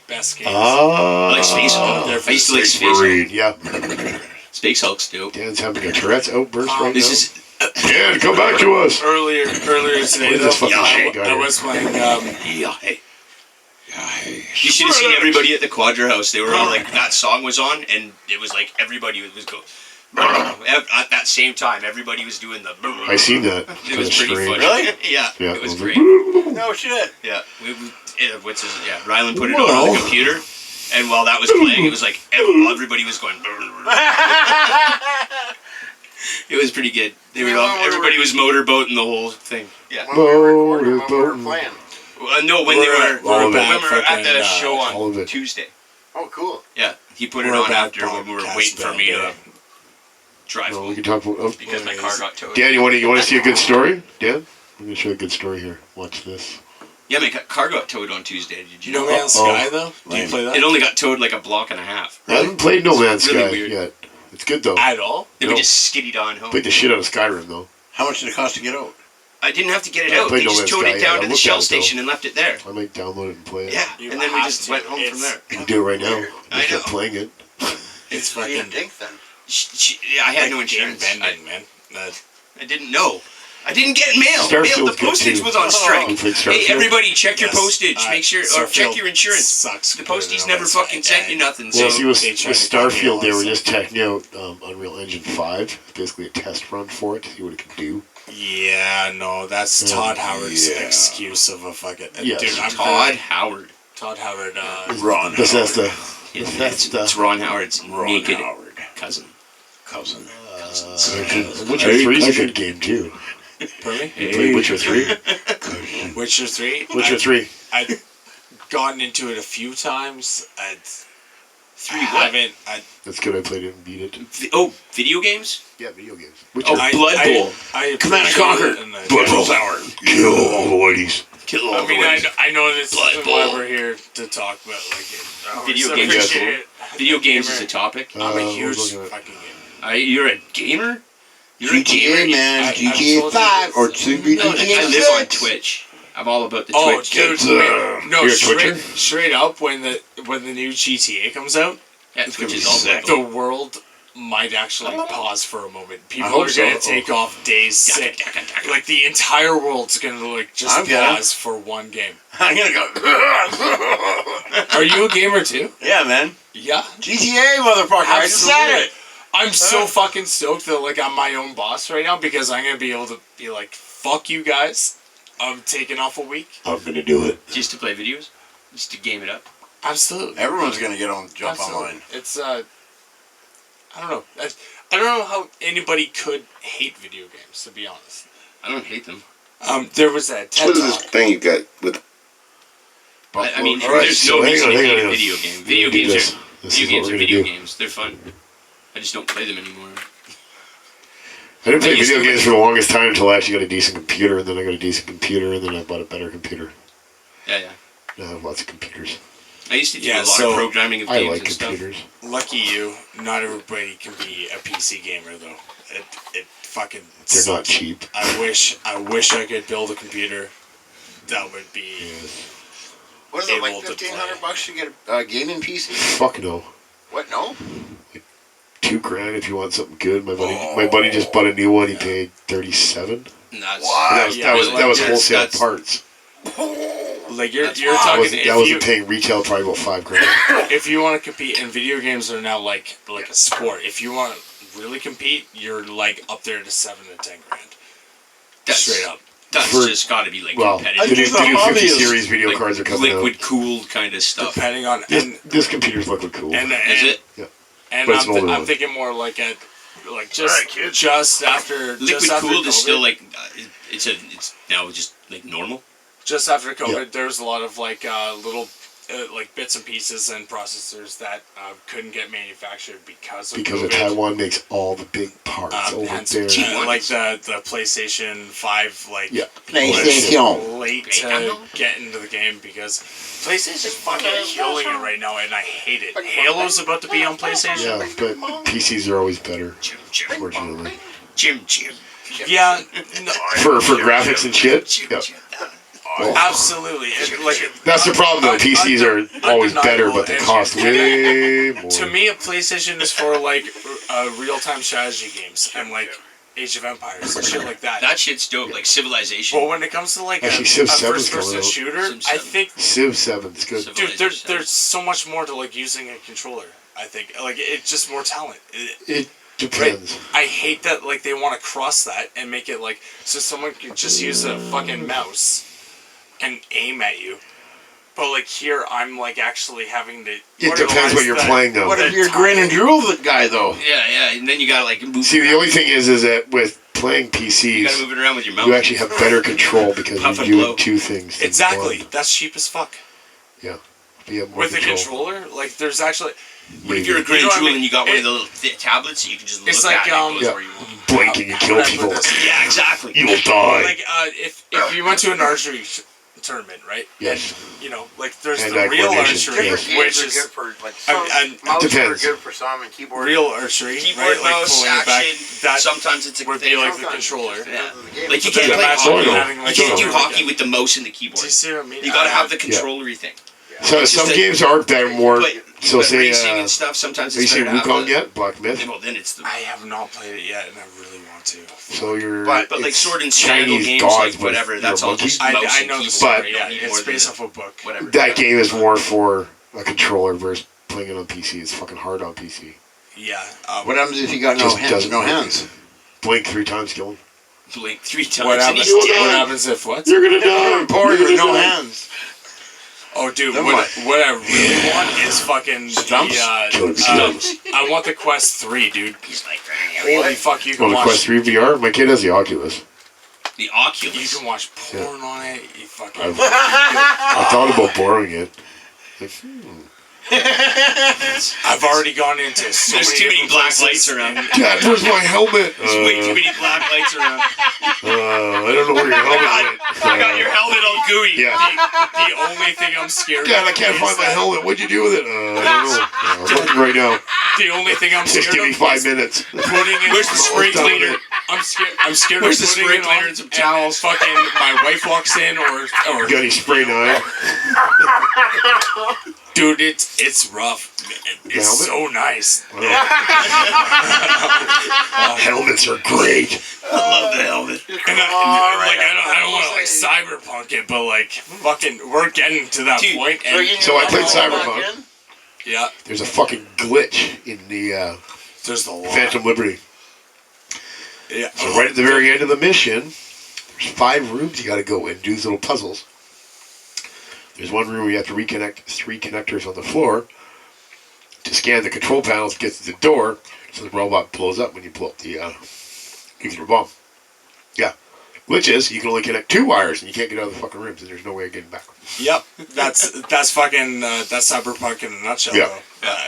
best games. Ah. I like Space Hulk. I used to like Space Hulk. Marine. Yeah. Space Hulk's dope. Dan's having a Tourette's outburst right This now. is Dan, come back to us. Earlier today, What is this though, fucking shit guy I here? was playing. yeah. Hey. You should have seen everybody at the Quadra House. They were all like, that song was on, and it was like everybody was going. At that same time, everybody was doing the. I seen that. It was pretty funny. Really? Yeah, Yeah. it was great. No shit. Yeah, what's his? Yeah, Rylan put it on the computer, and while that was playing, it was like everybody was going. It was pretty good. They were all, everybody was motorboating the whole thing. Yeah. When we were recording, when we were playing. No, when they were all of it. when we were at the Fucking, show all of on it. Tuesday. Oh, cool. Yeah, he put it We're a on bad after when we were podcast waiting for band, me to yeah. drive No, we home can talk about. Oh. because my car got towed. Dan, you want to see a good story? Dan, I'm gonna show you a good story here. Watch this. Yeah, my car got towed on Tuesday. Did you You know know? Man's Sky though? Do you play that It only got towed like a block and a half. I haven't played No Man's Really Sky weird. yet. It's good though. at all? Then No. we just skiddied on home. Played the shit out of Skyrim though. How much did it cost to get out? I didn't have to get it I out. played They No just Man's towed Sky, it yeah. down I to the looked Shell at it, though. station and left it there. I might download it and play it. Yeah, You and then we have just to. went home from It's- there. You can do it right now. You I start know. playing it. It's You fucking dink then. Yeah, I had no game insurance. bending, man. I didn't know. I didn't get mail. Starfield's Mail. The good, postage too. was on strike. You played Hey, Starfield? everybody, check your Yes. postage. Make sure, or check Starfield your insurance. Sucks. The compared to posties No never Man's fucking Sky. sent you nothing. Well, So see, with they tried to copy Starfield, they all were this just testing out Unreal Engine 5. Basically a test run for it to see what it could do. Yeah, no, that's Todd Howard's yeah. excuse of a fucking Yes. dude. I'm Todd Howard. Todd Howard. Ron Bethesda. It's Bethesda. Ron Howard's Ron naked Howard. cousin. Cousin. Witcher 3 is a good game too. Pardon me? You played Witcher 3? Witcher 3. Witcher 3. I've gotten into it a few times. I what? haven't. That's good. I played it and beat it. Oh, video games? Yeah, video games. Oh, Witcher. Blood Bowl. I Command and appreciate Conquer. it, and I- Blood Bowl Tower. Kill all the whiteys. Kill all I the mean, ways. I know this Blood is why Bowl. we're here to talk about like it. Video so games. appreciate it. Video games is Gamer. a topic. I'm I a was huge looking at it. fucking gamer. You're a gamer? You're a GTA, gamer? man. I've GTA told you 5 this. or soon be No, I GTA live on 6. Twitch. I'm all about the Oh, Twitch. dude, games. no, You're a Twitcher? straight up when the new GTA comes out, Yeah, It's Twitch gonna is be all sick. about the world might actually pause for a moment. People hope are gonna so. take off days sick. Like the entire world's gonna like just I'm gonna. pause for one game. I'm gonna go. Are you a gamer too? Yeah, man. Yeah. GTA, motherfucker. I just said Absolutely. it. I'm so fucking stoked that like I'm my own boss right now because I'm gonna be able to be like, fuck you guys. I'm taking off a week. I'm gonna do it. Just to play videos? Just to game it up? Absolutely. Everyone's gonna get on, jump Absolutely. online. It's I don't know. I don't know how anybody could hate video games, to be honest. I don't hate them. There was that TED What is this Talk. thing you got with? I mean, All right, there's so no hang reason on, to hang hate on, a hang on. video game. We're Video gonna do games this. are This video is what games we're are gonna video do. games. They're fun. I just don't play them anymore. I didn't play I used video to- games for the longest time until I actually got a decent computer, and then I got a decent computer, and then I bought a better computer. Yeah. Now I have lots of computers. I used to do Yeah, a lot so of programming of I games like and stuff. computers. Lucky you. Not everybody can be a PC gamer though. It fucking. They're not sucks. cheap. I wish I could build a computer. That would be. What is it, like Able to $1,500 play. to get a gaming PC? Fuck no. What, no? $2,000 if you want something good. My buddy just bought a new one. He paid $37. And that's That was wholesale that's- parts. Like you're That's talking. That wasn't If paying retail probably about $5,000. if you want to compete, and video games are now like a sport. If you want to really compete, you're like up there to $7,000 to $10,000. That's Straight up. That's For- just got to be like Well, competitive. the new think the 50 hobbyist- series video like cards are coming liquid out. cooled kind of stuff. Depending on and This computer's liquid cool. and, Is it? And But it's an older one. I'm thinking more like just Alright, kids. just after Liquid just after cooled is COVID, still like it's now just like normal. just after COVID. Yeah. There's a lot of like little like bits and pieces and processors that couldn't get manufactured because of Because COVID. of Taiwan makes all the big parts over Hence, there. like the PlayStation 5, like Yeah. PlayStation. late to get into the game because PlayStation's fucking killing it right now, and I hate it. Halo's about to be on PlayStation. Yeah, but PCs are always better, Chim chim unfortunately. chim chim. Yeah, no, For graphics and shit. Chim, Yeah. chim, down. absolutely. That's the problem though. PCs are always better, but they cost way more. To me, a PlayStation is for like real-time strategy games and like Age of Empires and shit like that. That shit's dope. Like Civilization. But when it comes to like Actually, a Civ 7's first-person coming out. shooter, Civ I 7. think, Civ 7's good. Civ- dude, there's so much more to like using a controller. I think like it's just more talent. It depends. I hate that like they want to cross that and make it like so someone could just use a fucking mouse and aim at you. But like here, I'm like actually having to. It depends what you're playing though. What if you're grin and drool the guy though? Yeah, and then you gotta like move. See, the around. only thing is that with playing you gotta PCs, move it around with your mouth. you actually have better control because Puff you're and doing blow. two things. than Exactly. one. That's cheap as fuck. Yeah. You have more With a control. controller, like there's actually. But if you're a grand You know what I jewel mean? and you got one It- of the little tablets, you can just look It's at like, it and it goes Yeah. where you want. Blink and you kill How do I people. put this? Yeah, exactly. You will die. Like if you went to an archery tournament, right? Yes. And, you know, like there's And the real coordination, archery, yes. Different which games are is good for like some and mouse are depends. good for some and keyboard. real archery, Keyboard, right? Like mouse, pulling it back. action. That Sometimes it's a would thing. be like the Sometimes controller. it's just Yeah. the game. Like you But then can't play imagine hockey. having, like, You can't do something like hockey that. with the mouse and the keyboard. Do you see what I mean? You gotta have the Yeah. controllery thing. So It's some just games are better more. But, So but say, racing and stuff, sometimes have you it's seen better to have Wukong the- yet? Black Myth. Well, then it's the. I have not played it yet, and I really want to. So you're. But But like it's sword and shield Chinese games, gods like with whatever, your that's all monkey. just I mouse know and the keyboard. story. You Yeah, don't need more it's than based the- off a book. Whatever. That game is more for a controller versus playing it on PC. It's fucking hard on PC. Yeah. What happens if you got no Just hands? doesn't No work. hands. Blink 3 times, kill him. Blink 3 times. What and happens? he's What dead. happens if what? You're gonna die. Poor You're with gonna no die. hands. Oh, dude, Then what what? I really want is fucking Stumps? Killer stumps. I want the Quest 3, dude. He's like, Holy fuck, you can Oh, the watch. Quest 3 VR? My kid has the Oculus. the You Oculus. can watch porn on it. You fucking. I thought about borrowing it. Like, I've already gone into so There's many too many different black places lights around. and- Dad, where's my helmet? There's way too many black lights around. I don't know where your helmet went. I got your helmet all gooey. Yeah. The only thing I'm scared Dad, of I can't is find my that- helmet. What'd you do with it? I don't know. I'm looking right now. The only thing I'm Just scared give me of 5 is minutes. putting it. Where's the spray Almost done with cleaner? it. I'm scared Where's of the putting spray it cleaner on and some and towels? fucking my wife walks in or Got any spray knife? dude, it's rough. It's helmet? so nice. Helmets are great. I love the helmet. And I don't want to like cyberpunk it, but like fucking, we're getting to that Dude, point. And So I played Cyberpunk. yeah, There's a fucking glitch in the there's the lot. Phantom Liberty. Yeah. So right at the very end of the mission, there's 5 rooms you gotta go in, do these little puzzles. There's one room where you have to reconnect 3 connectors on the floor to scan the control panels to get to the door, so the robot blows up when you blow up the nuclear bomb. Yeah. Which is, you can only connect 2 wires, and you can't get out of the fucking rooms, and there's no way of getting back. Yep. That's fucking that's cyberpunk in a nutshell. Yeah. Though.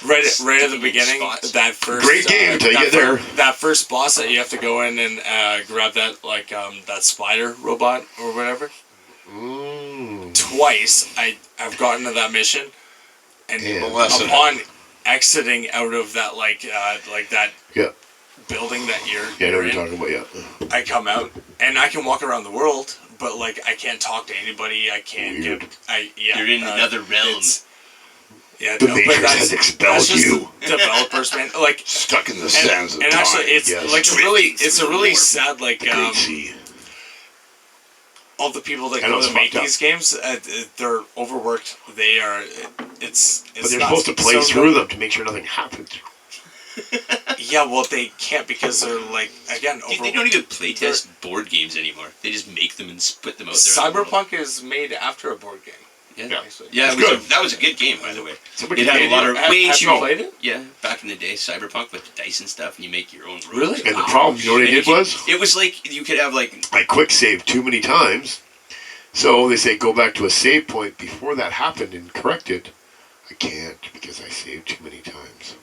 Right at the Different beginning, spots. that first Great game until you that get there. That first boss that you have to go in and grab that like that spider robot or whatever. Twice I've gotten to that mission, and Yeah. upon exiting out of that like that Yeah. building that Yeah, I know you're what in, you're talking about, yeah. I come out and I can walk around the world, but like I can't talk to anybody. I can't Weird. get. Yeah. You're in another realm. Yeah, The no, but Matrix has expelled that's just you. developers, man. Like, Stuck in the sands of and time. actually, it's yes. like it's a really sad, like, Great sea. all the people that I know go it's to make fucked up. these games, they're overworked. They are. It's But they're not supposed to play so through them to make sure nothing happens. Yeah, well, they can't because they're like again. Dude, they don't even playtest board games anymore. They just make them and put them out there. Cyberpunk is made after a board game. Yeah, Actually. yeah, It's it was good. that was a good game, by the way. Somebody It had a made lot it. of Have way you too. played it? Yeah, back in the day, Cyberpunk with the dice and stuff, and you make your own rules. Really? And the problem, you know what I And did you was? it was like you could have like I quick saved too many times. So they say go back to a save point before that happened and correct it. I can't because I saved too many times.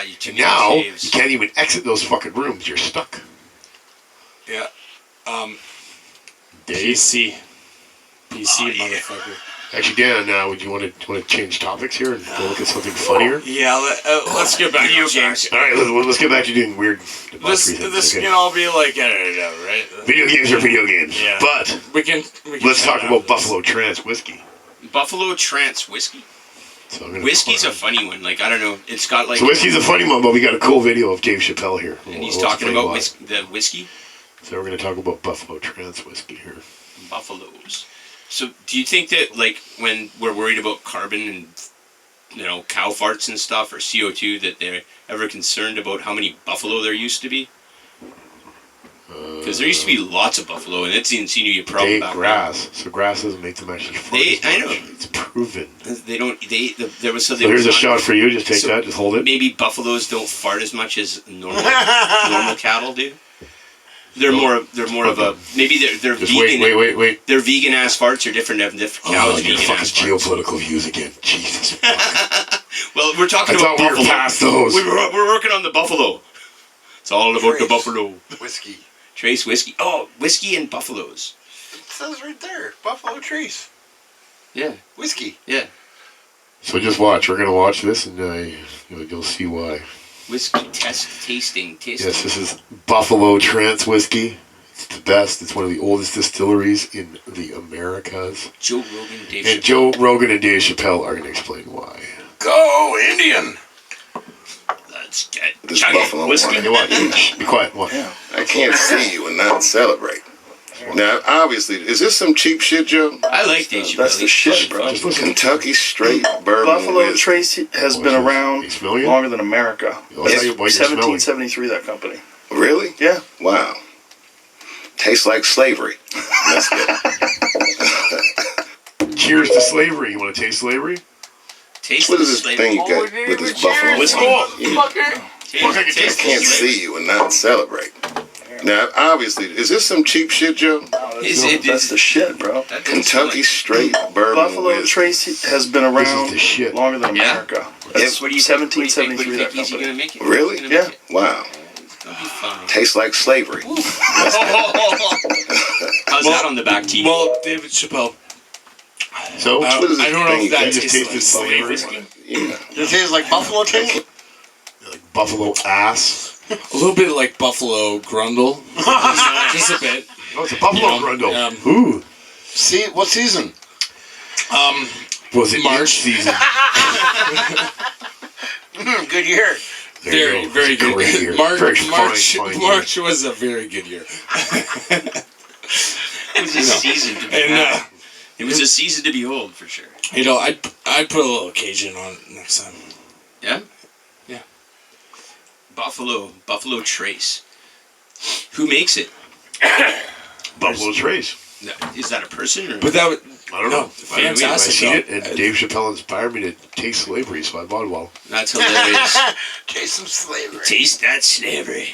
you too And many now saves. you can't even exit those fucking rooms. You're stuck. Yeah. Dave? PC, Oh, yeah. motherfucker. Actually, Dan, would you want to change topics here and go look at something funnier? Yeah, let's get back Video on track. games. All right, let's get back to doing weird debauchery things. This Okay. can all be like edited out, right? Video games are video games. Yeah. But We can let's cut talk out about this. Buffalo Trance whiskey. Buffalo Trance whiskey. So I'm gonna Whiskey's a funny one. Like I don't know, it's got like So whiskey's a funny one, but we got a cool video of Dave Chappelle here. and he's We'll talking explain about why. the whiskey. So we're going to talk about Buffalo Trance whiskey here. Buffaloes. So do you think that like when we're worried about carbon and cow farts and stuff or CO2 that they're ever concerned about how many buffalo there used to be? Because there used to be lots of buffalo, and that didn't seem to be a problem They back grass, so grass doesn't make them actually fart They- as I much. know. It's proven. then. They don't. There was So here's a shot for you. Just take that. Just hold it. Maybe buffaloes don't fart as much as normal cattle do. They're more of a maybe they're Just vegan. wait. Their vegan ass farts are different than different Oh, cows' your vegan fucking ass farts. geopolitical views again. Jesus. fuck. Well, we're talking I about thought we were buffalo. past those. We're working on the buffalo. It's all about the Trace. buffalo. Whiskey. Trace whiskey. Oh, whiskey and buffaloes. It says right there. Buffalo Trace. Yeah, Whiskey. yeah. So just watch. We're gonna watch this, and you'll see why. Whiskey tasting. Yes, this is Buffalo Trance whiskey. It's the best. It's one of the oldest distilleries in the Americas. Joe Rogan, Dave And Chappelle. Joe Rogan and Dave Chappelle are gonna explain why. Go Indian. Let's get This chug it. buffalo Whiskey. Hey, what? Shh, be quiet. What? I can't see you and not celebrate. Now, obviously, is this some cheap shit, Joe? I like Dave Chappelle. That's the shit, bro. Just listen. Kentucky straight bourbon Buffalo whiskey. Trace has What's been this? around You smell you? longer than America. Oh, I tell you what, you're smelling. 1773, that company. Really? Yeah. Wow. Tastes like slavery. That's good. Cheers to slavery. You want to taste slavery? Taste What the is this slave- thing you got with this buffalo Whiskey. whiskey? Taste, Look, I can taste I can't the slave- see you and not celebrate. Now, obviously, is this some cheap shit, Joe? That's the shit, bro. That doesn't smell Kentucky like- straight bourbon Buffalo whiskey. Trace has been This is around the shit. longer than Yeah? America. What do you think? What do you 1773, that think? Is he company. gonna make it? Really? He's gonna make Yeah. Wow. it? That'll be fun. Tastes like slavery. How's that on the back teeth? Well, David Chappelle. So, What is this I don't know thing if you that got? just tastes tasted like slave slave whiskey? whiskey. Yeah. It tastes like buffalo taste. like buffalo ass. A little bit like Buffalo Grundle. Just a bit. Oh, it's a buffalo You know, grundle. Ooh. See what season? Was it March. March season? Good year. There you Very, go. very It's a great good. year. March, Very fine year. March was a very good year. It was a season to And behold. It was a season to behold for sure. I'd put a little Cajun on it next time. Yeah. Yeah. Buffalo Trace. Who makes it? Buffalo Trace. No, is that a person or? But that would I don't No, know. fantastic, I seen it, though. and Dave Chappelle inspired me to taste slavery, so I bought it. Well, That's hilarious. Taste some slavery. Taste that slavery.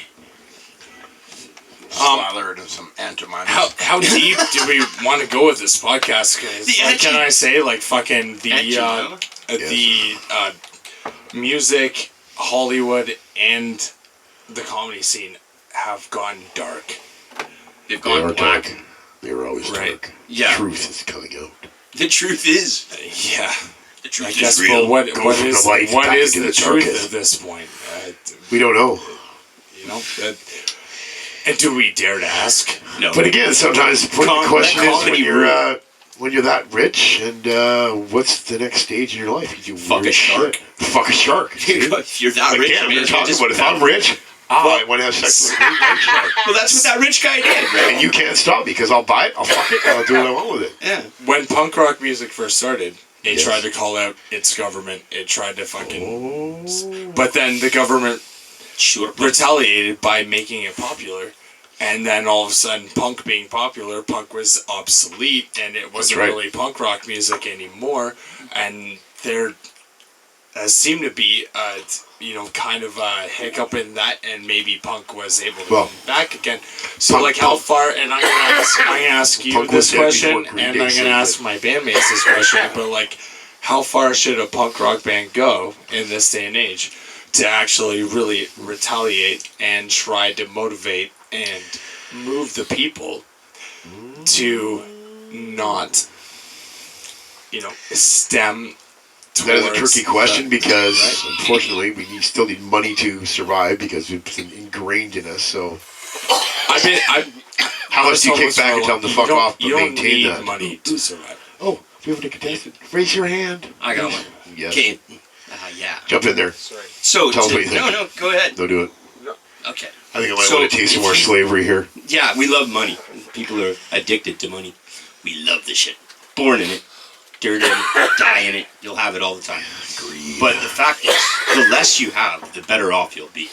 Slather it in some antimony. how deep do we want to go with this podcast? 'Cause, The like, can edgy- I say like fucking Edgy, huh? the music, Hollywood, and the comedy scene have gone dark. They've they are gone black. dark. They were always Right. dark. Yeah. Truth is coming out. The truth is. Yeah, The I truth guess. is real. But what Go from is the light what back is into the the truth darkness. at this point? We don't know. You know, and do we dare to ask? No. But again, sometimes the question is when comedy you're when you're that rich, and what's the next stage in your life? You do Fuck weird a shark. shit. Fuck a shark. If you're that rich, Again, man, we're talking just- about if I'm rich, I want to have sex with a great white shark. Well, that's what that rich guy did, right? And you can't stop me because I'll buy it, I'll fuck it, and I'll do what I want with it. Yeah. When punk rock music first started, it Yes. tried to call out its government. It tried to fucking... Oh. But then the government Sure. retaliated by making it popular. And then all of a sudden, punk being popular, punk was obsolete, and it wasn't right. really punk rock music anymore. And there seemed to be, kind of a hiccup in that, and maybe punk was able to come back again. So, punk- like, how far? And I'm gonna ask you Punk this was dead question, before Green and Day I'm gonna saved ask it. my bandmates this question. But like, how far should a punk rock band go in this day and age to actually really retaliate and try to motivate and move the people to not, stem That is a towards tricky question the- because, right? unfortunately, we still need money to survive because it's ingrained in us. So, how much do you kick back and tell them to fuck off, but You don't maintain need that? money to survive. Oh, we have a contestant. Raise your hand. I got one. Yes. Okay. Yeah. Jump in there. So, Tell us what you think. no, go ahead. Don't do it. Okay. I think I might So, want to taste some if more you- slavery here. Yeah, we love money. People are addicted to money. We love this shit. Born in it, dirt in it, die in it. You'll have it all the time. But the fact is, the less you have, the better off you'll be.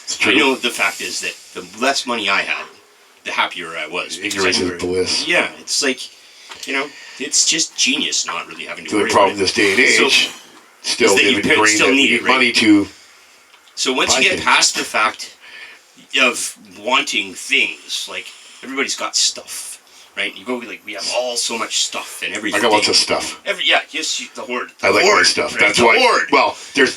It's true. I know the fact is that the less money I had, the happier I was. because Ignorance I is never- bliss. Yeah, it's like, it's just genius not really having to The worry only problem about this day and So- age, still is that you they've ingrained still that we need need it, right? money to. So once buy you get things. past the fact of wanting things, like everybody's got stuff, right? You go like we have all so much stuff and everything. I got lots of stuff. The horde. I like my horde, stuff. right? That's the why. horde. Well, there's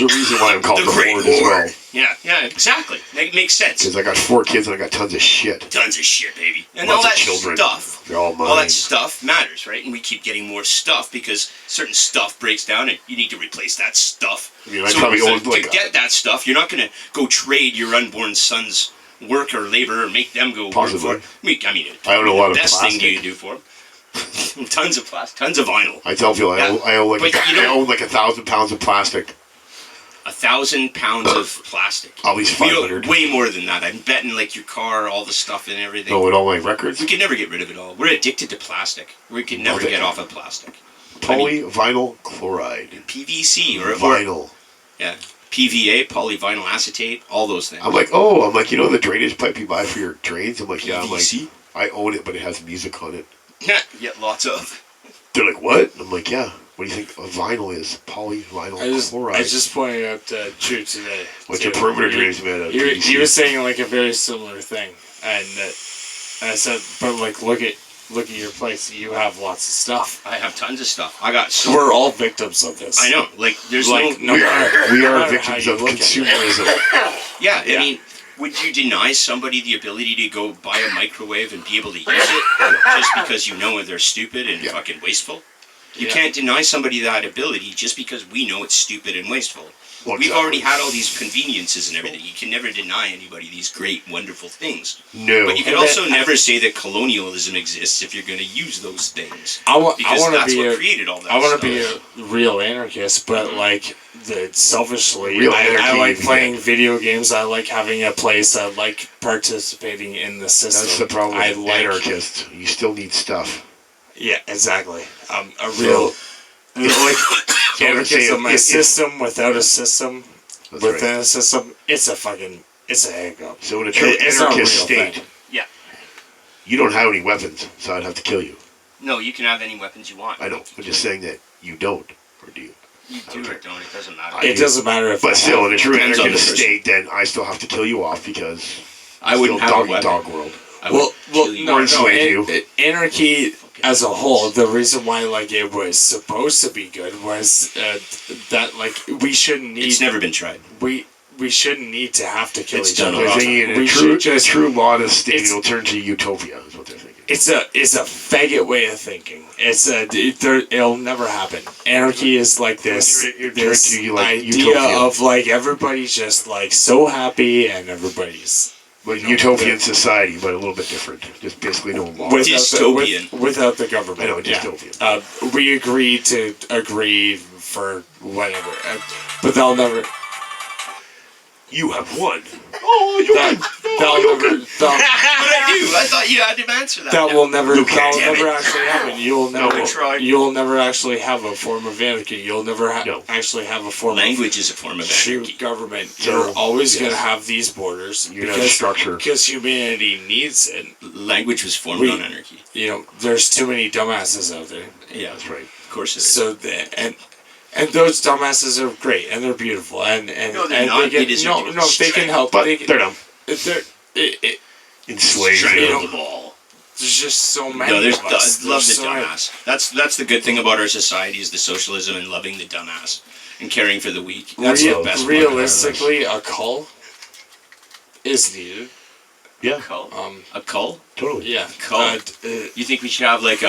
a reason why I'm called the great horde as well. Yeah, exactly. That makes sense. Because I got 4 kids and I got tons of shit. Tons of shit, baby, and Lots all of that children. stuff. They're all mine. All that stuff matters, right? And we keep getting more stuff because certain stuff breaks down, and you need to replace that stuff. I mean, I probably own to like get that stuff, you're not going to go trade your unborn son's work or labor or make them go Possibly. work for it. I mean, I own a lot of the best thing plastic. you do for them. Tons of plastic, tons of vinyl. I tell people Yeah. I own like But you I don't- own like 1,000 pounds of plastic. 1,000 pounds of plastic. At least We don't- 500. way more than that. I'm betting like your car, all the stuff and everything. No, with all my records. We can never get rid of it all. We're addicted to plastic. We can never Love it. get off of plastic. Polyvinyl chloride. PVC or Vinyl. yeah, PVA, polyvinyl acetate, all those things. I'm like, the drainage pipe you buy for your drains? I'm like, yeah. I'm like, PVC? I own it, but it has music on it. Yeah, lots of. They're like, what? I'm like, yeah. What do you think a vinyl is? Polyvinyl chloride. I just pointed out to Drew today. What's your perimeter drainage made out of? He was saying like a very similar thing, and I said, but like look at your place. You have lots of stuff. I have tons of stuff. I got so. We're all victims of this. I know. Like, there's Like, no. we are matter victims how of you look at it. consumerism. Yeah, Yeah. I mean, would you deny somebody the ability to go buy a microwave and be able to use it just because you know they're stupid and Yeah. fucking wasteful? You Yeah. can't deny somebody that ability just because we know it's stupid and wasteful. Well, We've exactly. already had all these conveniences and everything. You can never deny anybody these great, wonderful things. No. But you can also never say that colonialism exists if you're going to use those things. I want Because to that's be what a, created all that I want stuff. to be a real anarchist, but like selfishly, Real I anarchy, like yeah. playing video games. I like having a place. I like participating in the system. That's the problem I with like anarchists. You still need stuff. Yeah, exactly. A real like anarchism, a if- system without a system, That's within right. a system. It's a hiccup. So in a true It's not a anarchist real state, thing. Yeah. you don't have any weapons, so I'd have to kill you. No, you can have any weapons you want. I know. I'm just saying that you don't, or do you? You do or don't, it doesn't matter. I It do. doesn't matter if. But still, in a true Depends on the anarchist person. state, then I still have to kill you off because I wouldn't still have a dog eat weapon. dog world. I would kill you. Or enslave you. Anarchy as a whole, the reason why like it was supposed to be good was that like we shouldn't need. It's never been tried. We shouldn't need to have to kill It's each done other. a lot. In We a should just. true modest state, it's- it'll turn to utopia, is what they're thinking. It's a faggot way of thinking. It'll never happen. Anarchy is like this It this turns to you like idea utopia. of like everybody's just like so happy and everybody's Like utopian society, but a little bit different. Just basically no law. Dystopian. Without the government. I know, yeah. dystopian. We agree for whatever, but they'll never. You have won. Oh, you won. They'll never. But I thought you had to answer that. That will never. Luke, That will damn never it. actually happen. You'll never. try. You'll never actually have a form of anarchy. You'll never No. actually have a form Language is a form of of true anarchy. government. So, You're always yes. going to have these borders You have structure. because humanity needs it. Language was formed We- on anarchy. You know, there's too many dumbasses out there. Yeah, That's right. of course it is. So and those dumbasses are great and they're beautiful and No, they're and not. they They get, deserve to be they can help. But They can, they're dumb. they're, Enslaved. Strangle them. the ball. there's just so many. No, there's of us. love There's the so many. dumbass. That's the good thing about our society is the socialism and loving the dumbass and caring for the weak. That's the best part. Realistically, a cull is needed. Yeah, Cull? Um, A cull? totally. yeah. Cull. You think we should have like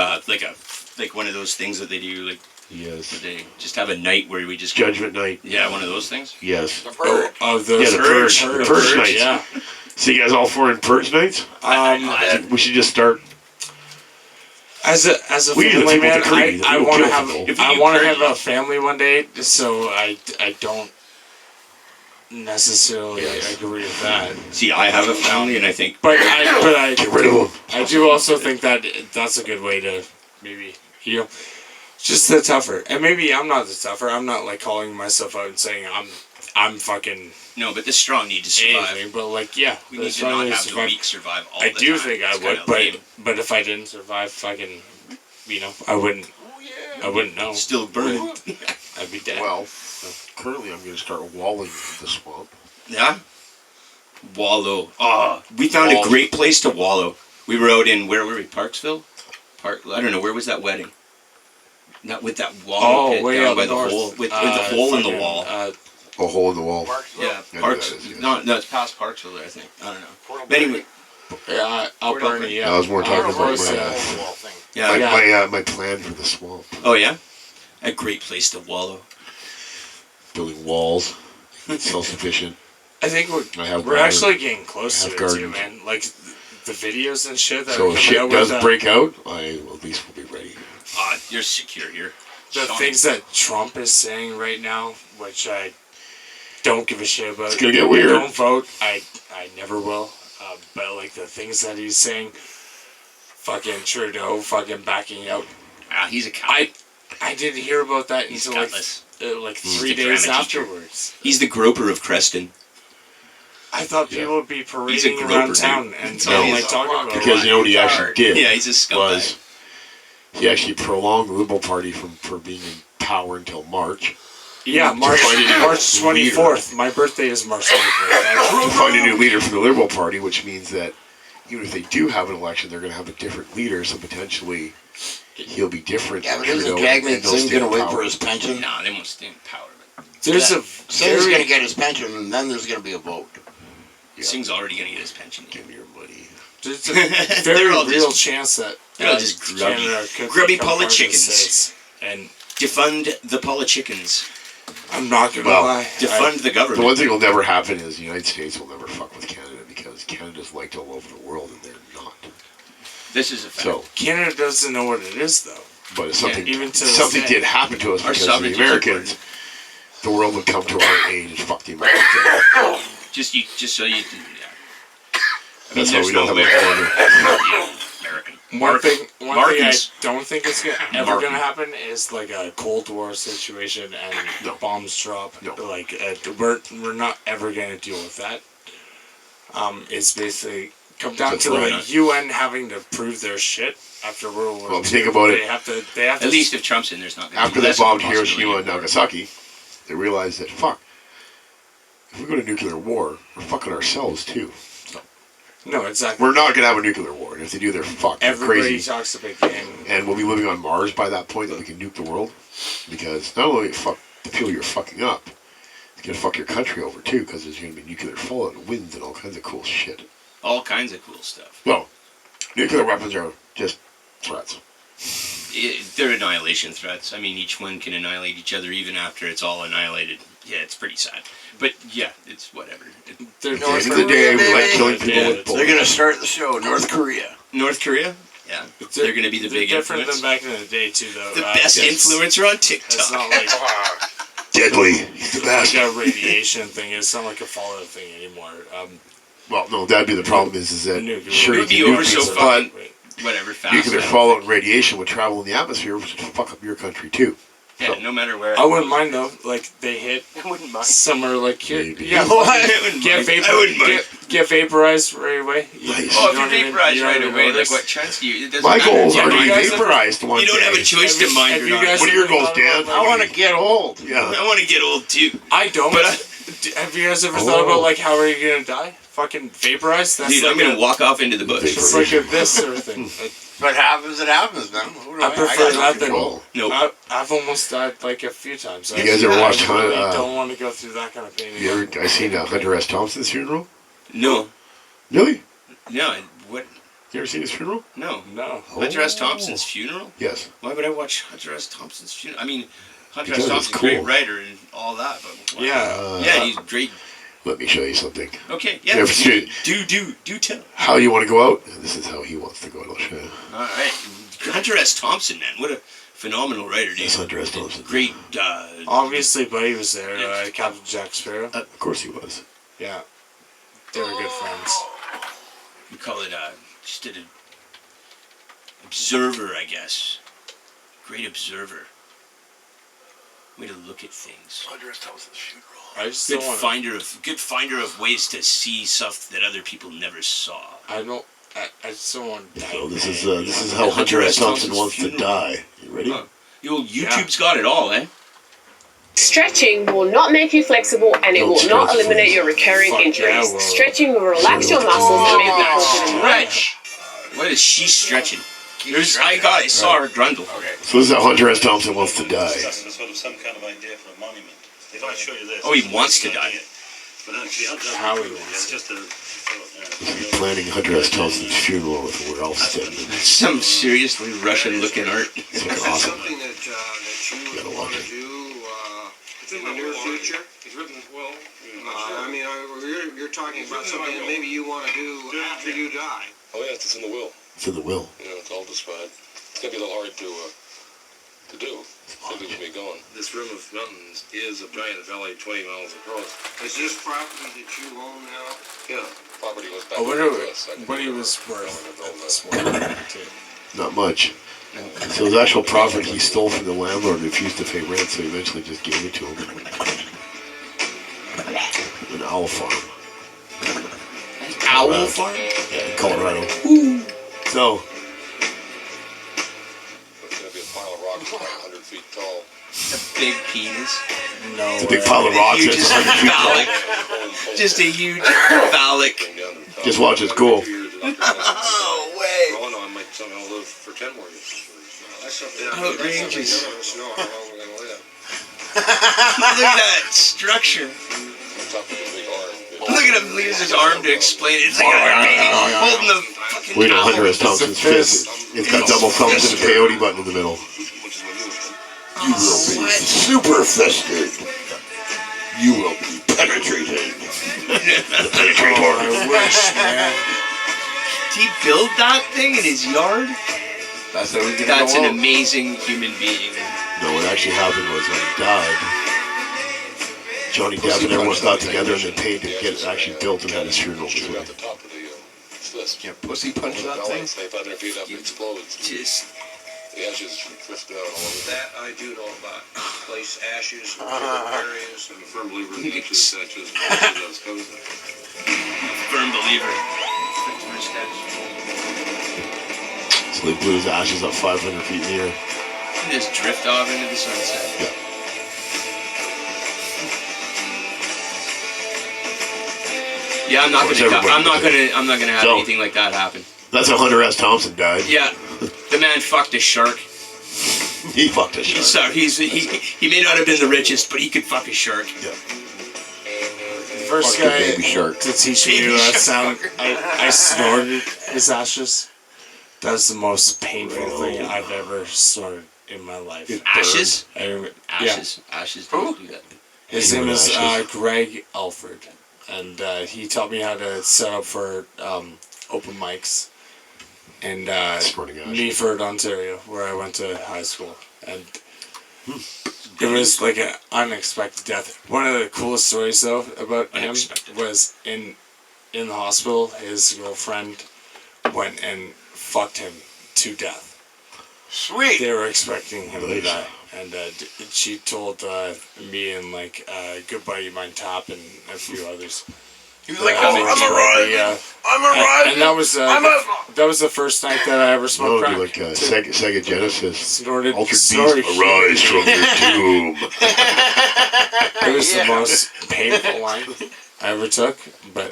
one of those things that they do like Yes. they just have a night where we just Judgment night. Yeah, one of those things. Yes. The purge. Those Yeah, the purge. The purge nights. Yeah. So you guys all for in purge nights? We should just start. As a We need to family think man, with the creed. I We will want to kill have people. If we I do want to purge, have a family one day, so I don't necessarily agree with that. See, I have a family, and I think But I Get rid of them. I do also think that that's a good way to maybe just the tougher. And maybe I'm not the tougher. I'm not like calling myself out and saying I'm fucking no, but the strong need to survive. anything. But like yeah, We the need to strong not need to have the survive. weak survive all I the do time. think I It's would, kinda lame. but if I didn't survive, fucking, I wouldn't. I wouldn't know. Still burning. I'd be dead. Well, currently I'm going to start walling the swamp. Yeah. Wallow. Oh, we found a great place to wallow. We were out in where were we? Parksville. I don't know. Where was that wedding? Not with that wallow pit way down up by north. the hole. With the hole in the fucking, wall. A hole in the wall. Yeah, I know Parks. that is, yes. No, it's past Parksville there, I think. I don't know. But anyway, Alberni, yeah. I was more talking about close, my, Wall thing. yeah. my plan for the swamp. Oh yeah, a great place to wallow. Building walls. Self-sufficient. I think I have we're garden. actually getting close I to have it too, gardens. man. Like the videos and shit that So are if coming shit out does with break out, I at least will be ready. You're secure here. the things that Trump is saying right now, which I don't give a shit about. It's gonna get weird. Don't vote. I never will. But like the things that he's saying, fucking Trudeau, fucking backing out. He's a coward. I didn't hear about that He's until gutless. like He's 3 the days drama teacher. afterwards. He's the groper of Creston. I thought people would be He's a parading groper, around dude. town and No, like he's talking about Because you know what he actually did Yeah, he's a scumbag. was he actually prolonged the Liberal Party for being in power until March. Yeah, March find a new March 24th. My birthday is March 24th. To find a new leader for the Liberal Party, which means that even if they do have an election, they're going to have a different leader, so potentially he'll be different. Yeah, than but isn't Trudeau, Jagmeet and they'll Singh stay going in to wait power. for his pension? No, they won't stay in power. But There's a Singh's very going to get his pension, and then there's going to be a vote. Yeah. Singh's already going to get his pension. Give me your money. there's a They're very all real just- chance that they're all just grubby- Canada could grubby become part of the politicians. States. And Defund the politicians. I'm not gonna Well, lie. Defund the The government. one thing will never happen is the United States will never fuck with Canada because Canada's liked all over the world and they're not. This is a fact. So, Canada doesn't know what it is though. but if something even to this something day. did happen to us Our because of the sovereignty is Americans, important. the world would come to our aid and fuck the Americans. Just so you. Yeah. That's why there's we don't no have way a border. American. One thing I Markins. don't think it's ever Markins. gonna happen is like a Cold War situation and No. bombs drop. No. Like we're not ever gonna deal with that. It's basically come down That's to right. the UN having to prove their shit after World War Well, II. think about it. They have to. At least if Trump's in, there's not going to After be they less of a bombed possibility. Hiroshima and Nagasaki, they realized that, fuck, if we go to nuclear war, we're fucking ourselves too. No, exactly. We're not going to have a nuclear war, and if they do, they're fucked. They're Everybody crazy. talks a big game. And we'll be living on Mars by that point that we can nuke the world. Because not only fuck the people you're fucking up, it's going to fuck your country over too, because there's going to be nuclear fallout and winds and all kinds of cool shit. All kinds of cool stuff. Well, nuclear weapons are just threats. they're annihilation threats. I mean, each one can annihilate each other even after it's all annihilated. Yeah, it's pretty sad. But yeah, it's whatever. They're At the end of the day, we like killing people Yeah, with bullets. They're gonna start the show. North Korea. North Korea? Yeah. They're going to be the They're big different influence. than back in the day, too, though. The best influencer on It's TikTok. not like Deadly. He's the like best. a radiation thing. It's not like a Fallout thing anymore. Well, no, that'd be the problem is that Nuclear. sure It you would be can over nuke so people, fucking, but whatever, fast. nuclear I don't fallout think. and radiation would travel in the atmosphere, which would fuck up your country too. Yeah, no matter where. I wouldn't mind, though. Like, they hit I wouldn't mind. somewhere like here. Maybe. Yeah, I wouldn't get, mind. I wouldn't mind. get vaporized right away. Nice. Oh, You don't if you even- vaporize you don't right even away, like notice. what chance do you? It doesn't My matter. goal is You already you guys ever- vaporized one don't have a day. choice to mind Have or you not. guys What are your ever goals, thought Dan? about, I want to get old. Yeah. I want to get old too. I don't. But Have you guys ever thought Oh. about, like, how are you gonna die? Fucking vaporized? That's Dude, like I'm gonna walk off into the bush. It's like a this sort of thing. If it happens, it happens, man. Who do I prefer got no that than- control. No. I've almost died like a few times. You guys ever watched I really Hunt- don't want to go through that kind of pain. You ever? I seen Hunter S. Thompson's funeral. No. Really? No. What? You ever seen his funeral? No. No. Hunter S. Thompson's funeral? Yes. Why would I watch Hunter S. Thompson's funeral? I mean, Hunter Because S. it's Thompson's a cool. great writer and all that, but why? Yeah. Yeah, he's great. Let me show you something. Okay, Yeah, yeah. but you- Do tell. How you want to go out? This is how he wants to go out. I'll show you. All right, Hunter S. Thompson, man, what a phenomenal writer, dude. That's Hunter S. Thompson. Great. Obviously, Buddy was there. Captain Jack Sparrow. Of course he was. Yeah. They were good friends. We call it just an observer, I guess. Great observer. Way to look at things. Hunter S. Thompson's funeral. I just Good don't want good finder of ways to see stuff that other people never saw. I just don't want to die. So this is how Hunter S. Thompson wants to die. You ready? Huh. The old YouTube's got it all, eh? Stretching will not make you flexible and it Don't will not stretch, eliminate please. your recurring Fuck injuries. yeah, well. Stretching will relax your muscles and make you feel good. Stretch. What is she stretching? I saw her grundle. So this is how Hunter S. Thompson wants to die. Discussing a sort of some kind of idea for a monument. If I show you this. Oh, he wants to die. But actually, How he wants it's just a. Planning Hunter S. Thompson's funeral with Ralph Steadman. Some seriously Russian-looking art. It's fucking awesome. Something that you Gotta would watch want to it. do in the near future? He's written well. I mean, you're talking about something that maybe you want to do after you die. Oh yes, it's in the will. It's in the will. You know, it's all described. It's gonna be a little hard to do. Maybe we'll be going. This rim of mountains is a giant valley 20 miles across. Is this property that you own now? Yeah. Property was back I wonder to us. what he was worth at this point, too. Not much. So his actual property he stole from the landlord and refused to pay rent, so he eventually just gave it to him. An owl farm. Owl farm? Yeah, in Colorado. So, It's gonna be a pile of rocks like 100 feet tall. A big penis. No. it's a big pile of rocks Huge that's 100 feet tall. phallic. Just a huge phallic. Came down to the top. Just watch, it's cool. 2 years and Oh, way. Oh no, I might somehow live for 10 more years. That's something Outrageous. none of us know how long we're going to live. Look at that structure. On top of the big arm. Look at him use his arm to explain it. It's like a baby holding the fucking Wait till owl. Hunter S. Thompson's fist. It's got double thumbs and a peyote button in the middle. Which is what you was. You will be super fisted. You will be penetrated. The penetrator. I wish, man. Did he build that thing in his yard? That's how we get That's an amazing human being. No, what actually happened was when he died, Johnny Depp and everyone got together and they paid to get it actually built and had his funeral. Shoot out the top of the fist. Yeah, pussy punch that thing. Say 500 feet up, it explodes. Just The ashes drift down all over. That I do know about. Place ashes in different areas. I'm a firm believer in the ashes those codes. firm believer. So they blew his ashes up 500 feet in the air. And just drift off into the sunset. Yeah. Yeah, I'm not Of course, gonna. everybody I'm not gonna have So- anything like that happen. That's how Hunter S. Thompson died. Yeah, the man fucked a shark. He fucked a shark. So he may not have been the richest, but he could fuck a shark. Yeah. First Fuck a guy baby shark. to teach me Baby that shark. sound, I snorted his ashes. That's the most painful thing I've ever snorted in my life. Ashes? I remember, Ashes. Ashes don't do that. His name is Ashes. Greg Alford, and he taught me how to set up for open mics in Meaford, Ontario, where I went to high school. And it was like an unexpected death. One of the coolest stories, though, about him was in the hospital, his girlfriend went and fucked him to death. Sweet. They were expecting him to die, and she told me and like a good buddy of mine, Top, and a few others. He was like, "I'm arriving. I'm arriving." And that was that was the first night that I ever smoked crack. Like Sega Genesis. Snorted. Altered Beast, arise from your tomb. It was the most painful line I ever took, but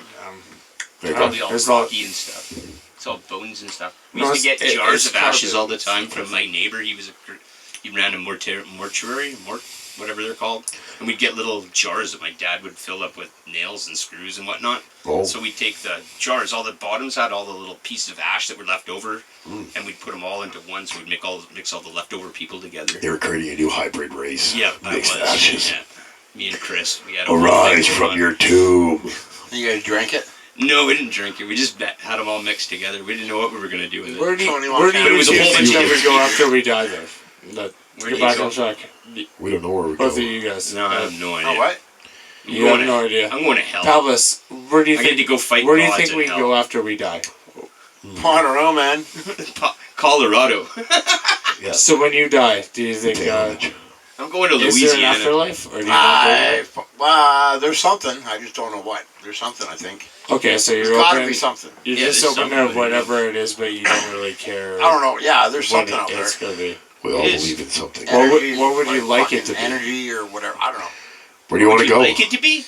Probably all rocky and stuff. It's all bones and stuff. We used to get jars of ashes all the time from my neighbor. He ran a mortuary, whatever they're called, and we'd get little jars that my dad would fill up with nails and screws and whatnot. Oh. So we'd take the jars, all the bottoms had all the little pieces of ash that were left over, and we'd put them all into one. So we'd mix all the leftover people together. They were creating a new hybrid race. Yeah, Mixed ashes. Yeah. Me and Chris, we had arise from your tomb. You guys drank it? No, we didn't drink it. We just had them all mixed together. We didn't know what we were gonna do with it. Where do you But it was a whole bunch of different go after we die, though? Where Get do you back go? on track. We don't know where we're Both of going. you guys. No, I have no idea. Oh, what? You have no idea. I'm going to hell. Pablos, where do you I think get to go fight Where do you gods think in we hell. go after we die? I don't know, man. Colorado. Yeah. So when you die, do you think I'm going to is there an Louisiana. afterlife, or do you not There's something. I just don't know what. There's something, I think. Okay, so you're There's gotta open. be something. You're Yeah, just there's open something. to whatever it is, but you don't really care. I don't know. Yeah, there's what something out there. it's gonna be. We all It is. believe in something. Energy, What would you like it to be? Energy or whatever. I don't know. Where do you want to What go? would you like it to be?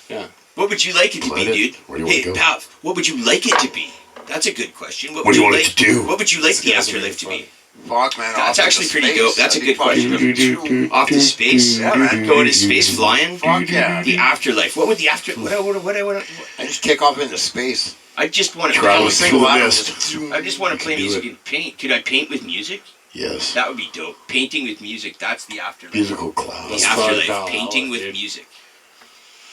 Yeah. What would you like it to Planet? be, dude? Where do you Hey, wanna go? Pav, what would you like it to be? That's a good question. What do you want it to do? What would you like the This is afterlife to gonna be? Fuck, man. That's off actually into pretty space. dope. That's a That'd be good question. fucking- Off to space? Yeah, man. Going to space flying? Fuck yeah. The afterlife. What would the after... What I just take off into space. I just want to Travel play. through the ladder mist. with- I just want to play do music it. and paint. Could I paint with music? Yes. That would be dope. Painting with music. That's the afterlife. Musical The clouds. That's probably afterlife. Valhalla, Painting with dude. music.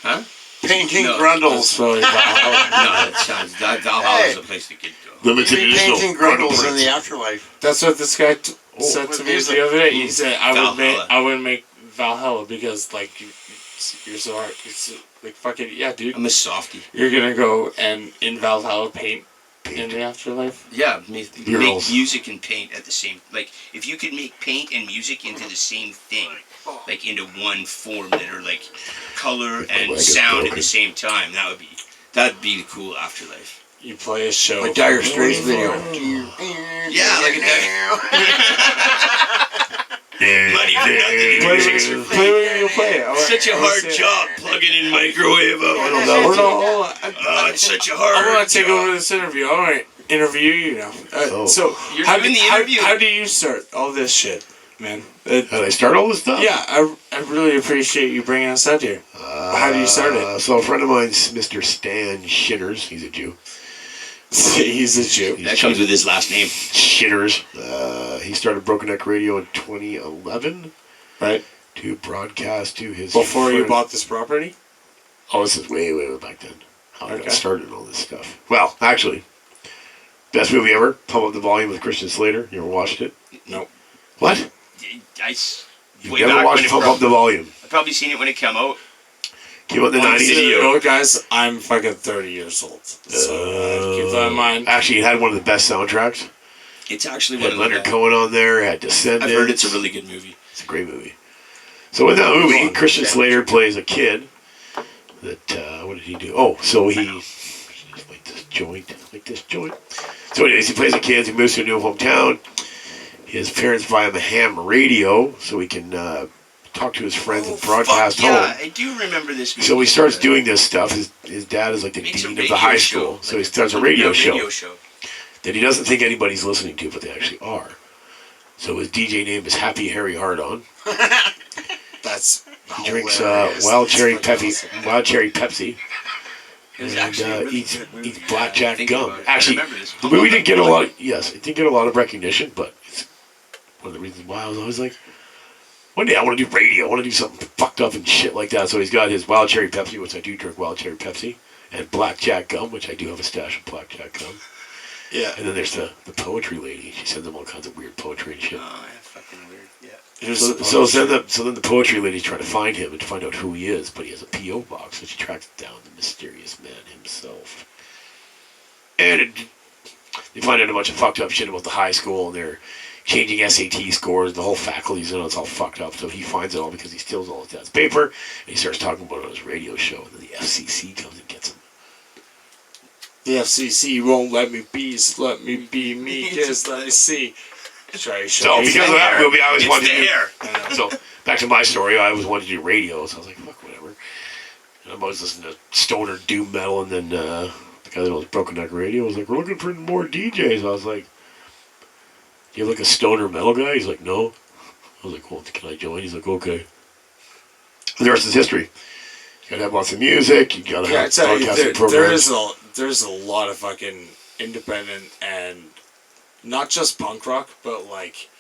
Huh? Painting No. That's Grundles. probably Valhalla. No, that sounds... Valhalla Hey. is a place to get go. Limited You'd be edition. painting Grundles in the afterlife. That's what this guy said with to me music. the other day. He said I Valhalla. would make Valhalla because like you're so hard. It's like fucking yeah, dude. I'm a softie. You're gonna go and in Valhalla paint in the afterlife. Yeah, make Murals. music and paint at the same... Like, if you could make paint and music into the same thing, like into one form that are like color leg and is sound at broken. the same time, that'd be the cool afterlife. You play a show. Like Dire Straits video. Yeah, like a Money for nothing. Play when you play it. Such a hard job plugging in microwave. It's such a hard I want to take job. over this interview. I want to interview you now. So You're how doing did, the interview. How do you start all this shit, man? How did I start all this stuff? Yeah, I really appreciate you bringing us out here. How do you start it? So a friend of mine's Mr. Stan Shitters. He's a Jew. He's a Jew. That comes with his last name. Shitters. He started Broken Neck Radio in 2011 Right? to broadcast to his Before you friend- bought this property? Oh, this is way, way back then. How I Okay. got started in all this stuff. Well, actually, best movie ever, Pump Up the Volume with Christian Slater. You ever watched it? Nope. What? You've You've never watched Pump Up the Volume? I've probably seen it when it came out. Came out in the On 90s. video. You know, guys, I'm fucking 30 years old. So keep that in mind. Actually, it had one of the best soundtracks. It's actually It one had of Leonard the... Cohen on there. It had Descendants. I've heard it's a really good movie. It's a great movie. So in that movie, Christian Slater plays a kid that, what did he do? Oh, so he, like this joint. So anyways, he plays a kid, he moves to a new hometown. His parents buy him a ham radio so he can talk to his friends and broadcast Fuck, yeah, home. I do remember this movie. So he starts doing this stuff. His dad is like the Makes a dean of radio the high show, school. like So he starts a radio show show. that he doesn't think anybody's listening to, but they actually are. So his DJ name is Happy Harry Hardon. That's He drinks hilarious. wild That's cherry fucking Pepsi. awesome. Wild cherry Pepsi. It was and actually a really eats good movie. eats blackjack Thinking gum. about it. I Actually, remember this. the movie didn't get a lot. It didn't get a lot of recognition, but it's one of the reasons why I was always like, one day I want to do radio. I want to do something fucked up and shit like that. So he's got his wild cherry Pepsi, which I do drink wild cherry Pepsi, and blackjack gum, which I do have a stash of blackjack gum. Yeah. And then there's the poetry lady. She sends them all kinds of weird poetry and shit. Oh, yeah, fucking weird. Yeah. So then the poetry lady's trying to find him and to find out who he is, but he has a P.O. box, so she tracks down the mysterious man himself. And they find out a bunch of fucked up shit about the high school, and they're changing SAT scores, the whole faculty's in it, it's all fucked up, so he finds it all because he steals all his dad's paper, and he starts talking about it on his radio show, and then the FCC comes and gets him. The FCC won't let me be, so let me be me, just let me see. So because of that movie, I always wanted to do. So back to my story, I always wanted to do radio, so I was like, fuck, whatever. And I'm always listening to stoner doom metal, and then the guy that was Broken Neck Radio was like, we're looking for more DJs. I was like, do you have like a stoner metal guy? He's like, no. I was like, well, can I join? He's like, okay. And the rest is history. You gotta have lots of music. You gotta have broadcasting programs. There's a lot of fucking independent and not just punk rock, but like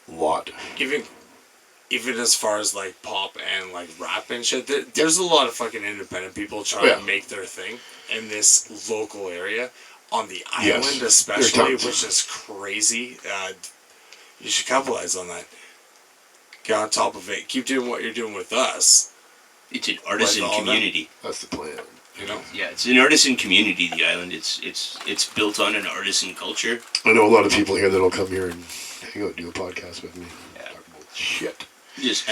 lot. Even as far as like pop and like rap and shit, there's a lot of fucking independent people trying to make their thing in this local area. On the island, especially, which is crazy. You should capitalize on that. Get on top of it. Keep doing what you're doing with us. It's an artisan community. That's the plan. You know? Yeah, it's an artisan community. The island. It's built on an artisan culture. I know a lot of people here that'll come here and hang out and do a podcast with me. Yeah. Talk about shit. Just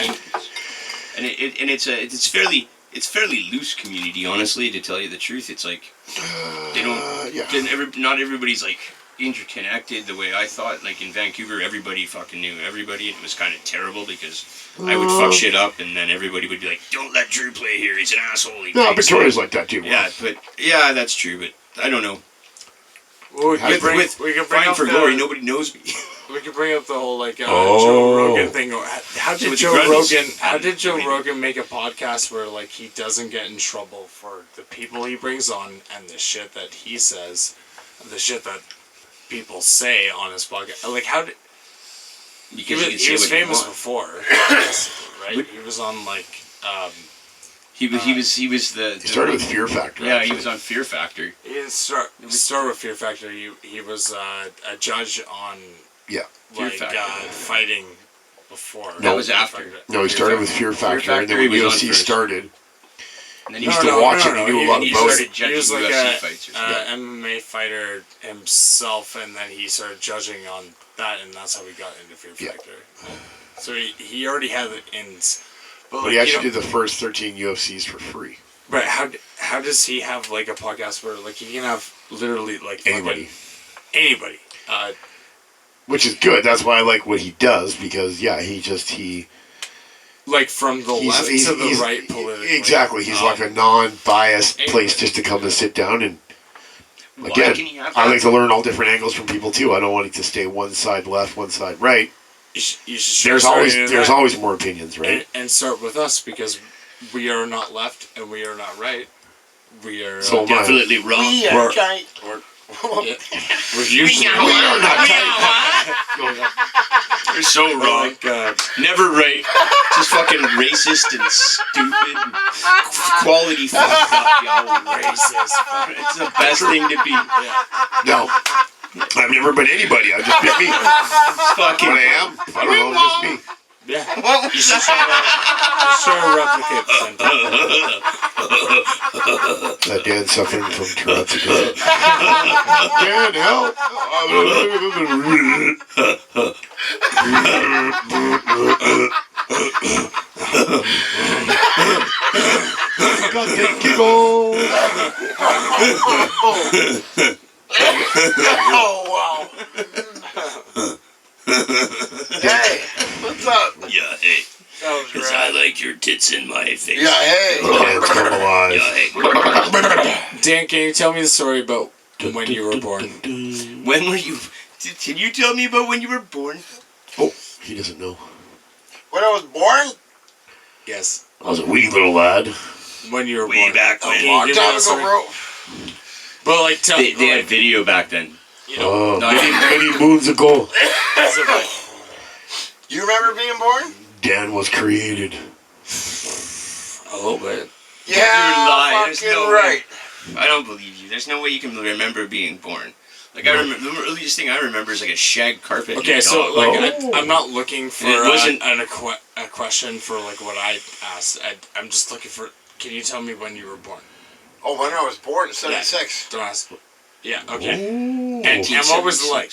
it's fairly loose community. Honestly, to tell you the truth, it's like they don't. Not everybody's like interconnected the way I thought. Like in Vancouver, everybody fucking knew everybody, and it was kind of terrible because I would fuck shit up, and then everybody would be like, "Don't let Drew play here. He's an asshole." No, Victoria's like that too. Yeah, but that's true. But I don't know. Well, we can bring Fine for Glory, nobody knows me. We could bring up the whole like Joe Rogan thing. How did Joe Rogan make a podcast where like he doesn't get in trouble for the people he brings on and the shit that he says, the shit that people say on his podcast? Like how did he was famous before, right? He was on like He was the. He started with Fear Factor. Yeah, he was on Fear Factor. He didn't start with Fear Factor. He was a judge on. Yeah. Like fighting before. No, that was after. No, he started with Fear Factor, and then when UFC started, and then he used to watch it. He knew a lot about it. He was like an MMA fighter himself, and then he started judging on that, and that's how he got into Fear Factor. So he already had it in. But he actually did the first 13 UFCs for free. But how does he have like a podcast where like he can have literally like anybody? Which is good. That's why I like what he does because he like from the left to the right politically. Exactly. He's like a non-biased place just to come and sit down and. Again, I like to learn all different angles from people too. I don't want it to stay one side left, one side right. You should there's always more opinions, right? And start with us because we are not left and we are not right. We are definitely wrong. We are right. We're usually You're so wrong. Never right. Just fucking racist and stupid. And quality fucked up, y'all. Racist. It's the best thing to be. Yeah. No. I've never been anybody. I've just been me. Fucking what I am. I don't know. Just me. Yeah. You should try to replicate that Dan's suffering from Tourette's again. Dan, help! Goddamn giggles! Oh, wow. Hey, what's up? Yeah, hey. Because I like your tits in my face. Yeah, hey. Dan's come alive. Yeah, hey. Dan, can you tell me the story about when you were born? When were you... Can you tell me about when you were born? Oh, he doesn't know. When I was born? Yes. I was a wee little lad. when you were Way born. back when. Can Long you give me time a ago, story? bro. But like, tell They had like, video back then. you know, Many moons ago, so, like, You remember being born? Dan was created. a little bit. Yeah, You're lying. There's fucking no right. I don't believe you. There's no way you can remember being born. Like I remember, the earliest thing I remember is like a shag carpet. Okay, and a so dog. like I'm not looking for It wasn't- a question for like what I asked. I'm just looking for. Can you tell me when you were born? Oh, when I was born in '76. Don't ask. Yeah. Okay. Ooh. And what was it like?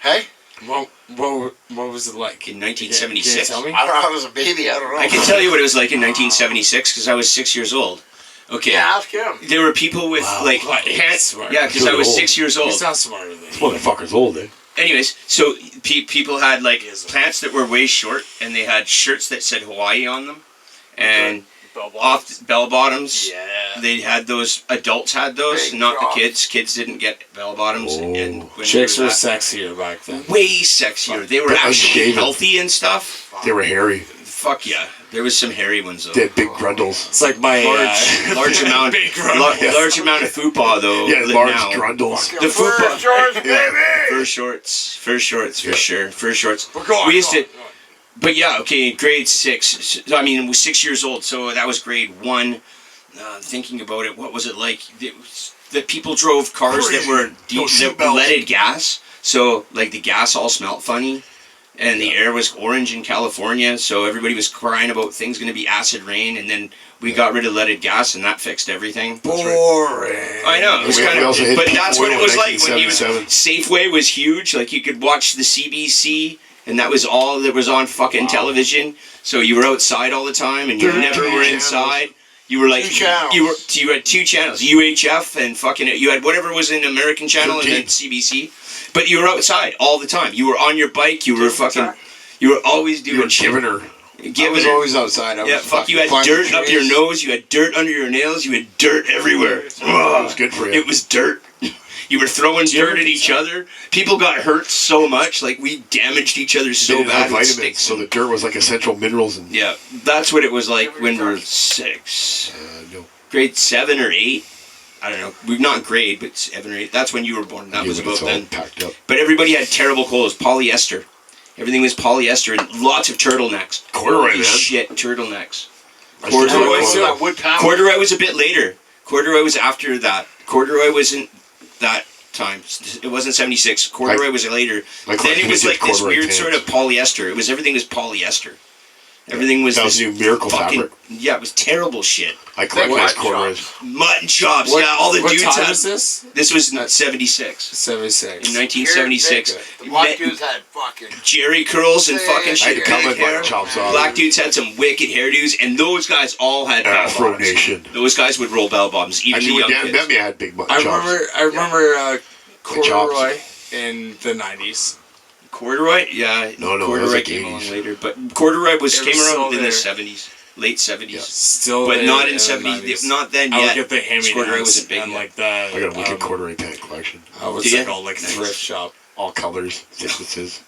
Hey, What was it like? In Can 1976. you tell me? I don't know. I was a baby. I don't know. I can tell you what it was like in 1976 because I was 6 years old. Okay. Yeah, ask him. There were people with like What? hands. Smart. Yeah, because I was Old. 6 years old. He's not smarter than This you. motherfucker's old, eh? Anyways, so people had like He is. pants that were way short, and they had shirts that said Hawaii on them, and Bell off bell bottoms. Yeah. They had those. Adults had those, Big not drops. the kids. Kids didn't get bell bottoms. Oh. And when Chicks we were that- sexier back then. way sexier. They were But actually unshaven. healthy and stuff. They were hairy. Fuck yeah, there was some hairy ones though. They had big grundles. It's like my Large amount, big large amount of fupa though. Yeah, now. large grundles. The fupa. George, baby. Fur shorts for Yeah. sure. Fur shorts. We're going. We used to, but yeah, okay, grade 6. I mean, I was 6 years old, so that was grade 1. Thinking about it, what was it like? The people drove cars that were No that seatbelts. leaded gas, so like the gas all smelled funny. And the air was orange in California, so everybody was crying about things going to be acid rain. And then we got rid of leaded gas, and that fixed everything. Boring. I know it was We- kind we of, also hit but peak that's what oil it was in like when you was, 1977. Safeway was huge. Like you could watch the CBC, and that was all that was on fucking television. So you were outside all the time, and you 13 never were channels. inside. You were like 2 channels. you had 2 channels, UHF and fucking you had whatever was in American channel and then 13. CBC. But you were outside all the time. You were on your bike. You were fucking. You were always You were doing shit. giving her. I Giving was her. always outside. I Yeah, was fuck. You had climbing dirt up your trees. nose. You had dirt under your nails. You had dirt everywhere. It was good for you. It was dirt. You were throwing dirt at each other. People got hurt so much. Like we damaged each other They so didn't have bad. with vitamins, sticks. so the dirt was like essential minerals and Yeah, that's what it was like when we were 6, no. grade 7 or 8. I don't know. We're not grade, but 7 or 8. That's when you were born. That Yeah, was but it's about all then. packed up. But everybody had terrible clothes. Polyester. Everything was polyester and lots of turtlenecks. Corduroy, Holy man. shit, turtlenecks. I still Corduroy. like So corduroy. that wood panel. Corduroy was a bit later. Corduroy was after that. Corduroy wasn't that time. It wasn't 76. Corduroy was later. I Then it was collected like this corduroy weird pants. sort of polyester. It was everything was polyester. Everything was That was this new miracle fucking fabric. yeah. It was terrible shit. I collected What? corduroys. Mutton chops. What, Yeah, all the what dudes time had. is this? This was in 76. 76. In 1976. The black Met- dudes had fucking. Jerry curls and fucking I I shit. had to cut my big hair. mutton chops off. Black dudes had some wicked hairdos, and those guys all had bell Afro bottoms. Nation. Those guys would roll bell bottoms, even Actually, the when young Dan kids. met me, I had big mutton I chops. remember chops. corduroy in the 90s. Corduroy, yeah. No, that was corduroy like came along 80s. later, but corduroy It was came still around in there. the 70s, late 70s, Still but there not in the 70s. 90s. Not then I would yet. get the hand-me-downs Corduroy wasn't big and yet. like the. I got a wicked corduroy pant collection. What's Do it ya? called? Like Nice. thrift shop. All colors, thicknesses.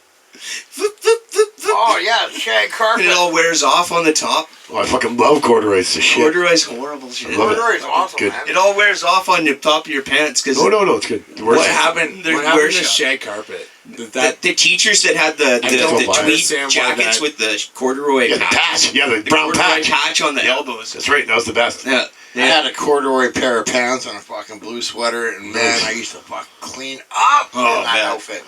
Oh yeah, shag And carpet. it all wears off on the top. Oh, I fucking love corduroys. It's the shit. Corduroy's horrible shit. love it. Corduroy's awesome, Good. man. It all wears off on the top of your pants because No, it's good. The worst What is- happened? They're What happened to worship. shag carpet? That the teachers that had the don't tweed understand why jackets that- with the corduroy Yeah, the patch. patch. Yeah, the The brown corduroy patch. on the Yeah. elbows. That's right. That was the best. Yeah. I had a corduroy pair of pants and a fucking blue sweater, and man, I used to fuck clean up Oh, in that man. outfit.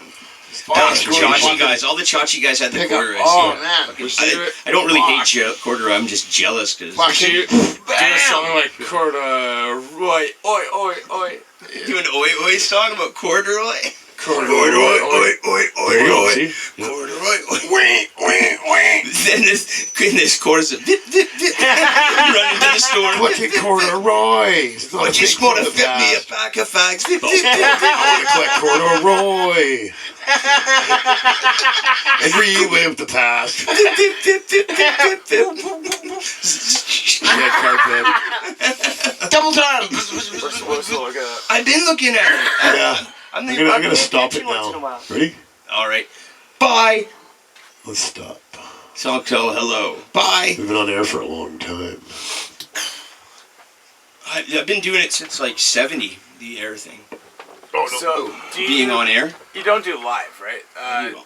Chachi corduroy. guys, all the Chachi guys had the Pick up. corduroys. Oh yeah. man, I don't really Fuck. hate corduroy. I'm just jealous because fucking do a bam. song like corduroy, oi. doing an oi oi song about corduroy. Corduroy, oi There you go. See? Yeah. Corduroy, oi. Then in this chorus, of vip, vip, vip, run into the store. Fucking corduroy. It's not I a just thing want to from the fit me a past. pack of fags. Vip, vip, vip, vip. I want to collect corduroy. And relive the past. Shag carpet. Double time. I've been looking at it. Yeah. I'm I'm gonna stop it now. Ready? All right. Bye. Let's stop. So I'll tell hello. Bye. We've been on air for a long time. I've been doing it since like 70, the air thing. Oh, no. So, do you, Being on air. You don't do live, right? I do.